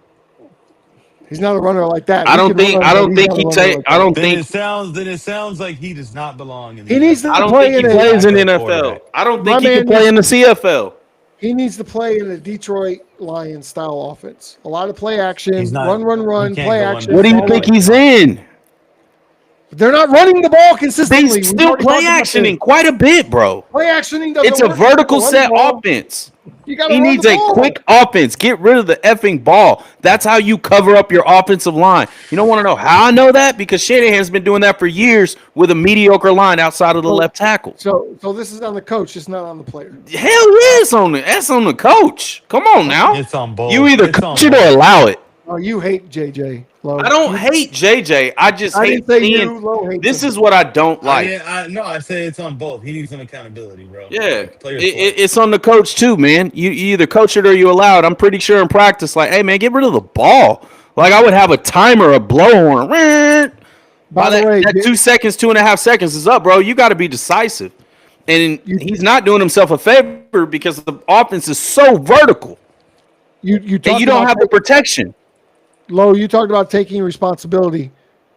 He's not a runner like that.
I don't think
Then it sounds like he does not belong in
the NFL. He needs to play in
the NFL. I don't think he can play in the CFL.
He needs to play in a Detroit Lions style offense. A lot of play
He's
action,
not. He
run,
can't
play
go
action.
What do you
undefeated
think
right
he's
now.
in?
They're not running the ball
They
consistently. We've
still
already
play
talked about
actioning
this.
quite a bit, bro.
Play actioning doesn't
It's a
work. You gotta
vertical
run the
set
ball.
offense.
You got to
He
run the
needs a
ball.
quick offense. Get rid of the effing ball. That's how you cover up your offensive line. You don't want to know how I know that? Because Shanahan's been doing that for years with a mediocre line outside of the left tackle.
So this is on the coach, it's not on the player.
Hell yeah, that's on the coach. Come on now.
It's on both.
You either
It's
coach
on
it or
both.
allow it.
Oh, you hate JJ. Low.
I don't hate JJ. I just
I
hate
didn't say
seeing.
you. Low hates
This
him.
is what I don't like.
No, I say it's on both. He needs some accountability, bro.
Yeah,
Like, players play.
it's on the coach too, man. You either coach it or you allow it. I'm pretty sure in practice, like, hey man, get rid of the ball. Like I would have a timer, a blowhorn.
By the way,
that 2 seconds, 2.5 seconds is up, bro. You got to be decisive, and he's not doing himself a favor because the offense is so vertical,
you
and you don't have the protection.
Low, you talked about taking responsibility.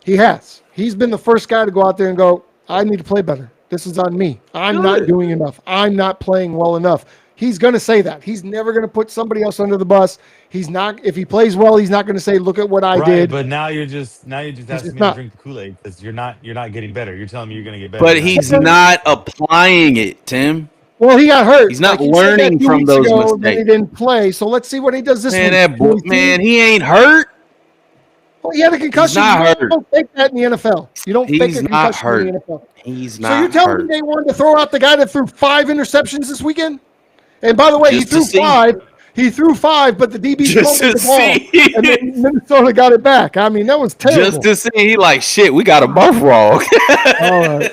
He has. He's been the first guy to go out there and go, I need to play better. This is on me. I'm not doing enough. I'm not playing well enough. He's going to say that. He's never going to put somebody else under the bus. He's not. If he plays well, he's not going to say, "Look at what I did."
But now you're just asking me to drink the Kool-Aid because you're not getting better. You're telling me you're going to get better.
But he's not applying it, Tim.
Well, he got hurt.
He's not
he
learning from those mistakes.
He didn't play. So let's see what he does this week.
Man, he ain't hurt.
Well, he had a concussion.
He's not hurt.
You don't fake that in the NFL. You don't fake a concussion in the NFL.
He's not
hurt. So you're telling me they wanted to throw out the guy that threw 5 interceptions this weekend? And by the way, he threw 5. He threw 5, but the DB
just to
the ball, and then Minnesota got it back. I mean, that was terrible.
Just to see, he like, shit, we got them both wrong.
All right.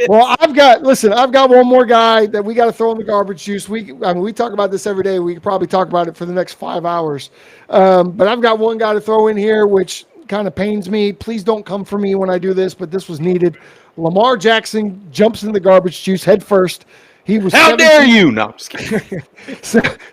Well, I've got one more guy that we got to throw in the garbage juice. We talk about this every day. We could probably talk about it for the next 5 hours. But I've got one guy to throw in here, which kind of pains me. Please don't come for me when I do this, but this was needed. Lamar Jackson jumps in the garbage juice head first. He was
How dare you? No, I'm just kidding.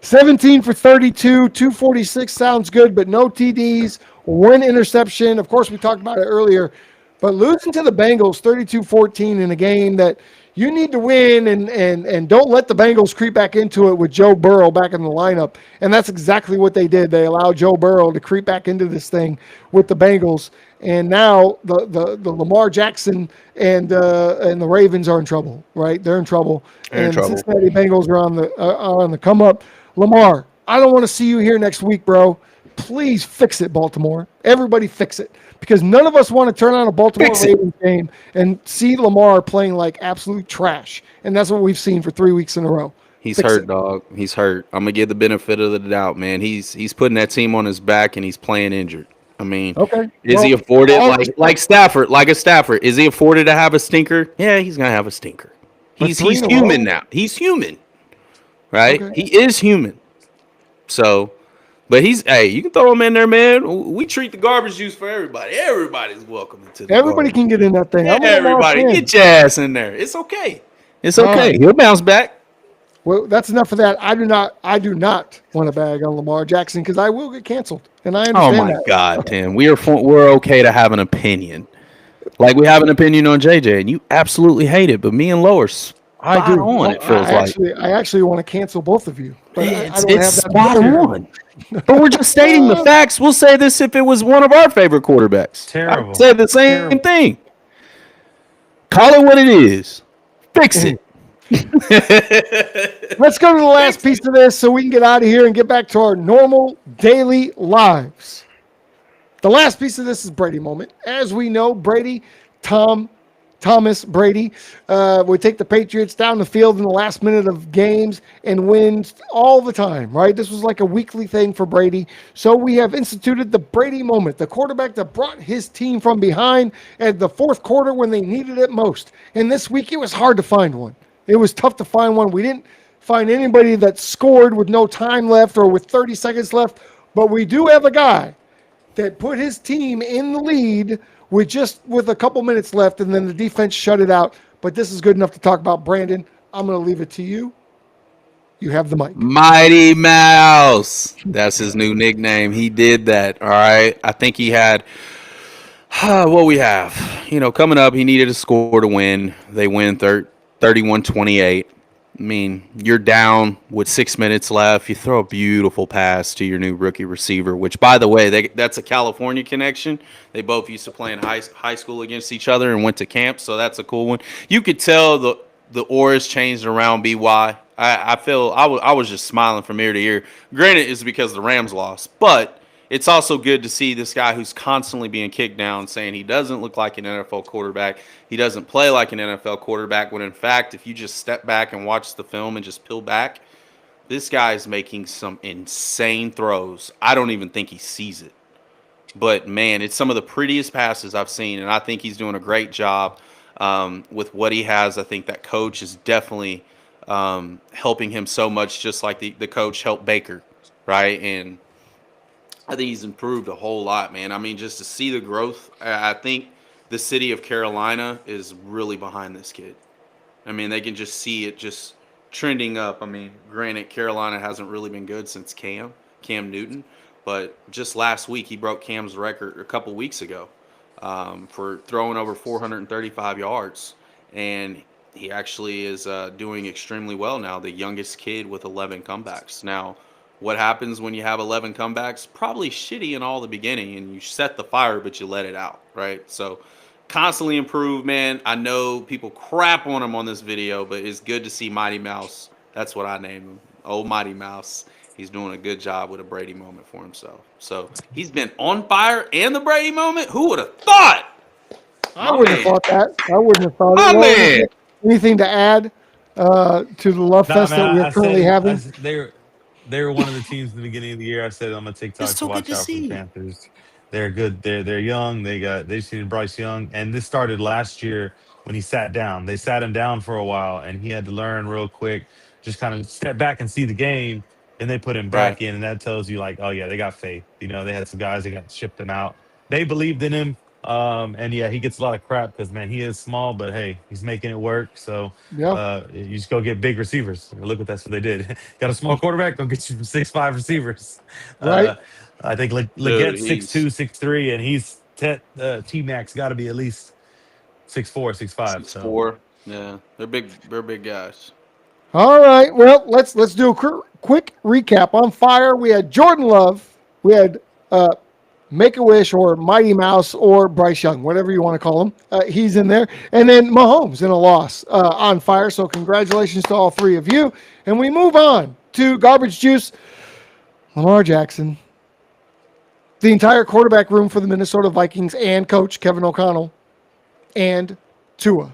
17 for 32, 246 sounds good, but no TDs, 1 interception. Of course, we talked about it earlier, but losing to the Bengals 32-14 in a game that you need to win and don't let the Bengals creep back into it with Joe Burrow back in the lineup. And that's exactly what they did. They allowed Joe Burrow to creep back into this thing with the Bengals. And now the Lamar Jackson and the Ravens are in trouble, right? They're in trouble. The Cincinnati Bengals are on the come up. Lamar, I don't want to see you here next week, bro. Please fix it, Baltimore. Everybody fix it. Because none of us want to turn on a Baltimore Ravens game and see Lamar playing like absolute trash. And that's what we've seen for 3 weeks in a row.
He's hurt, dog. He's hurt. I'm going to give the benefit of the doubt, man. He's putting that team on his back, and he's playing injured. I mean, is he afforded like Stafford, like a Stafford? Is he afforded to have a stinker? Yeah, he's going to have a stinker. He's human now. He's human, right? Okay. He is human. So... But you can throw him in there, man. We treat the garbage juice for everybody. Everybody's welcome to the
Everybody can get in that thing.
Everybody, get your ass in there. It's okay. It's okay. He'll bounce back.
Well, that's enough of that. I do not want to bag on Lamar Jackson because I will get canceled, and I understand that.
Oh my God, Tim, we're okay to have an opinion. Like we have an opinion on JJ, and you absolutely hate it. But me and Lower, I do. On it feels
I actually want to cancel both of you. But
it's spot on. But we're just stating the facts. We'll say this if it was one of our favorite quarterbacks.
Terrible.
I'd say the same thing. Call it what it is. Fix it.
Let's go to the last piece of this so we can get out of here and get back to our normal daily lives. The last piece of this is Brady moment. As we know, Brady, Thomas Brady would take the Patriots down the field in the last minute of games and wins all the time, right? This was like a weekly thing for Brady. So we have instituted the Brady moment, the quarterback that brought his team from behind at the fourth quarter when they needed it most. And this week it was hard to find one. It was tough to find one. We didn't find anybody that scored with no time left or with 30 seconds left, but we do have a guy that put his team in the lead with a couple minutes left, and then the defense shut it out. But this is good enough to talk about. Brandon, I'm going to leave it to you. You have the mic.
Mighty Mouse. That's his new nickname. He did that, all right? I think he had what we have. Coming up, he needed a score to win. They win 31-28. I mean, you're down with 6 minutes left. You throw a beautiful pass to your new rookie receiver, which, by the way, that's a California connection. They both used to play in high school against each other and went to camp, so that's a cool one. You could tell the aura's changed around BY. I feel I was just smiling from ear to ear. Granted, it's because the Rams lost, but it's also good to see this guy who's constantly being kicked down saying he doesn't look like an NFL quarterback. He doesn't play like an NFL quarterback. When in fact, if you just step back and watch the film and just peel back, this guy is making some insane throws. I don't even think he sees it. But man, it's some of the prettiest passes I've seen, and I think he's doing a great job with what he has. I think that coach is definitely helping him so much, just like the coach helped Baker, right? And I think he's improved a whole lot, man. I mean, just to see the growth, I think the city of Carolina is really behind this kid. I mean, they can just see it just trending up. I mean, granted, Carolina hasn't really been good since Cam Newton, but just last week he broke Cam's record a couple weeks ago for throwing over 435 yards, and he actually is doing extremely well now. The youngest kid with 11 comebacks. Now, what happens when you have 11 comebacks? Probably shitty in all the beginning, and you set the fire, but you let it out, right? So constantly improve, man. I know people crap on him on this video, but it's good to see Mighty Mouse. That's what I named him. Old Mighty Mouse. He's doing a good job with a Brady moment for himself. So he's been on fire and the Brady moment. Who would have thought?
I wouldn't have thought that. I wouldn't have thought
My
it. Well,
man.
anything to add to the love
Nah,
fest
man,
that we're
I
currently
said
having?
they were one of the teams in the beginning of the year. I said on my
It's
TikTok to
so good
watch
to
out for the
see.
Panthers. They're good. They're young. They just needed Bryce Young, and this started last year when he sat down. They sat him down for a while, and he had to learn real quick, just kind of step back and see the game. And they put him
Right.
back in, and that tells you like, oh yeah, they got faith. They had some guys they got shipped him out. They believed in him. And yeah, he gets a lot of crap because man, he is small, but hey, he's making it work. So
Yeah,
you just go get big receivers. Look what that's what they did. Got a small quarterback, go get you some 6'5" receivers.
right.
Uh, I think
Dude,
Legette's six
he's
two, 6'3", and he's T Max got to be at least 6'4", 6'5".
six
So
four. Yeah. They're big. They're big guys.
All right. Well, let's do a quick recap. On fire, we had Jordan Love, we had Make a Wish or Mighty Mouse or Bryce Young, whatever you want to call him. He's in there, and then Mahomes in a loss on fire. So congratulations to all three of you. And we move on to garbage juice. Lamar Jackson, the entire quarterback room for the Minnesota Vikings, and coach Kevin O'Connell, and Tua.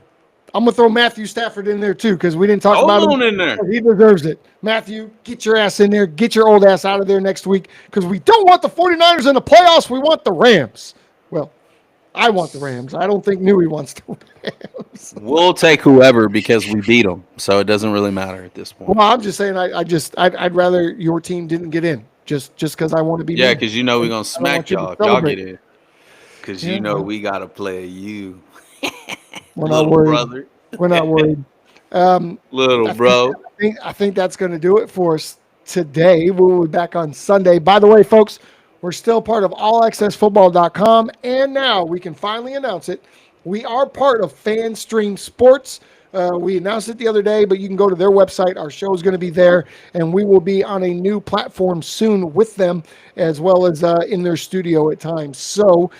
I'm going to throw Matthew Stafford in there too because we didn't talk
Hold
about him.
on in there.
He deserves it. Matthew, get your ass in there. Get your old ass out of there next week because we don't want the 49ers in the playoffs. We want the Rams. Well, I want the Rams. I don't think Newey wants the Rams.
We'll take whoever because we beat them, so it doesn't really matter at this point.
Well, I'm just saying I'd rather your team didn't get in just because I want to be
Yeah,
mean.
because you know we're gonna
I don't
smack
want you to
y'all if y'all
celebrate.
get in. Because
Yeah,
you know
well,
we gotta play you,
we're not
little
worried.
brother,
We're not worried.
little
I think
bro.
I think that's going to do it for us today. We'll be back on Sunday. By the way, folks, we're still part of allaccessfootball.com, and now we can finally announce it. We are part of FanStream Sports. We announced it the other day, but you can go to their website. Our show is going to be there, and we will be on a new platform soon with them, as well as in their studio at times. So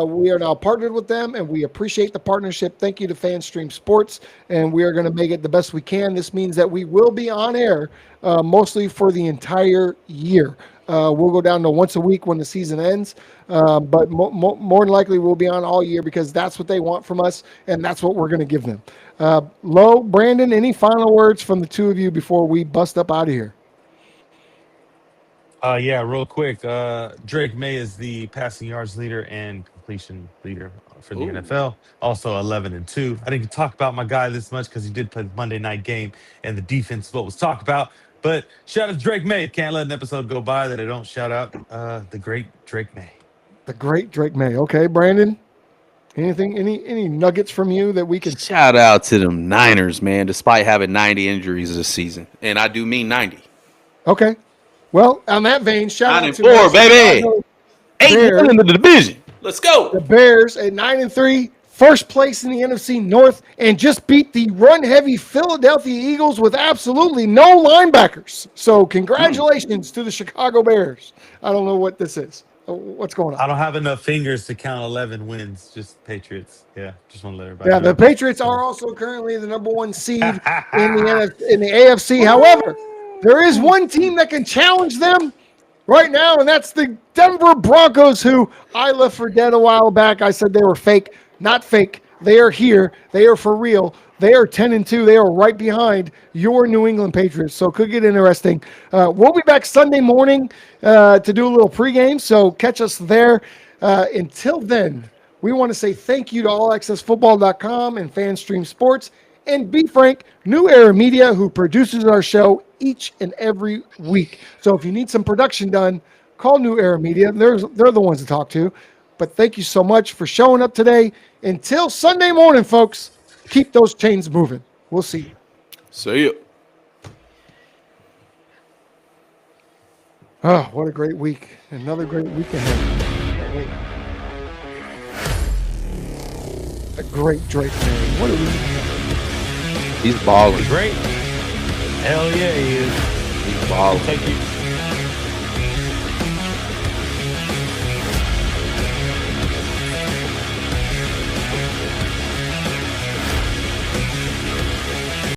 we are now partnered with them, and we appreciate the partnership. Thank you to FanStream Sports, and we are going to make it the best we can. This means that we will be on air mostly for the entire year. We'll go down to once a week when the season ends, but more than likely we'll be on all year because that's what they want from us, and that's what we're going to give them. Lo, Brandon, any final words from the two of you before we bust up out of here?
yeah, real quick. Drake May is the passing yards leader and completion leader for the
Ooh,
NFL. Also 11-2. I didn't talk about my guy this much because he did play the Monday night game and the defense is what was talked about. But shout out to Drake May. Can't let an episode go by that I don't shout out the great Drake May.
The great Drake May. Okay, Brandon, anything, any nuggets from you that we can?
shout out to them Niners, man. Despite having 90 injuries this season, and I do mean 90.
Okay. Well, on that vein, shout
Nine
out
and
to my
four, baby.
Chicago
8-1
Bears.
in the division. Let's
The
go.
Bears at 9-3, first place in the NFC North, and just beat the run-heavy Philadelphia Eagles with absolutely no linebackers. So congratulations to the Chicago Bears. I don't know what this is. What's going on?
I don't have enough fingers to count 11 wins. Just Patriots. Yeah, just want to let everybody
Yeah, the
know.
Patriots
So.
are also currently the number one seed in the AFC. However, there is one team that can challenge them right now, and that's the Denver Broncos, who I left for dead a while back. I said they were fake. Not fake. They are here. They are for real. They are 10-2. They are right behind your New England Patriots. So it could get interesting. We'll be back Sunday morning to do a little pregame. So catch us there. Until then, we want to say thank you to allaccessfootball.com and FanStream Sports, and Be Frank, New Era Media, who produces our show each and every week. So if you need some production done, call New Era Media. They're the ones to talk to. But thank you so much for showing up today. Until Sunday morning, folks, keep those chains moving. We'll see you.
See ya.
Oh, what a great week. Another great week ahead. A great Drake man. What are we?
He's balling.
Great. Hell yeah, he is.
He's balling.
Take you.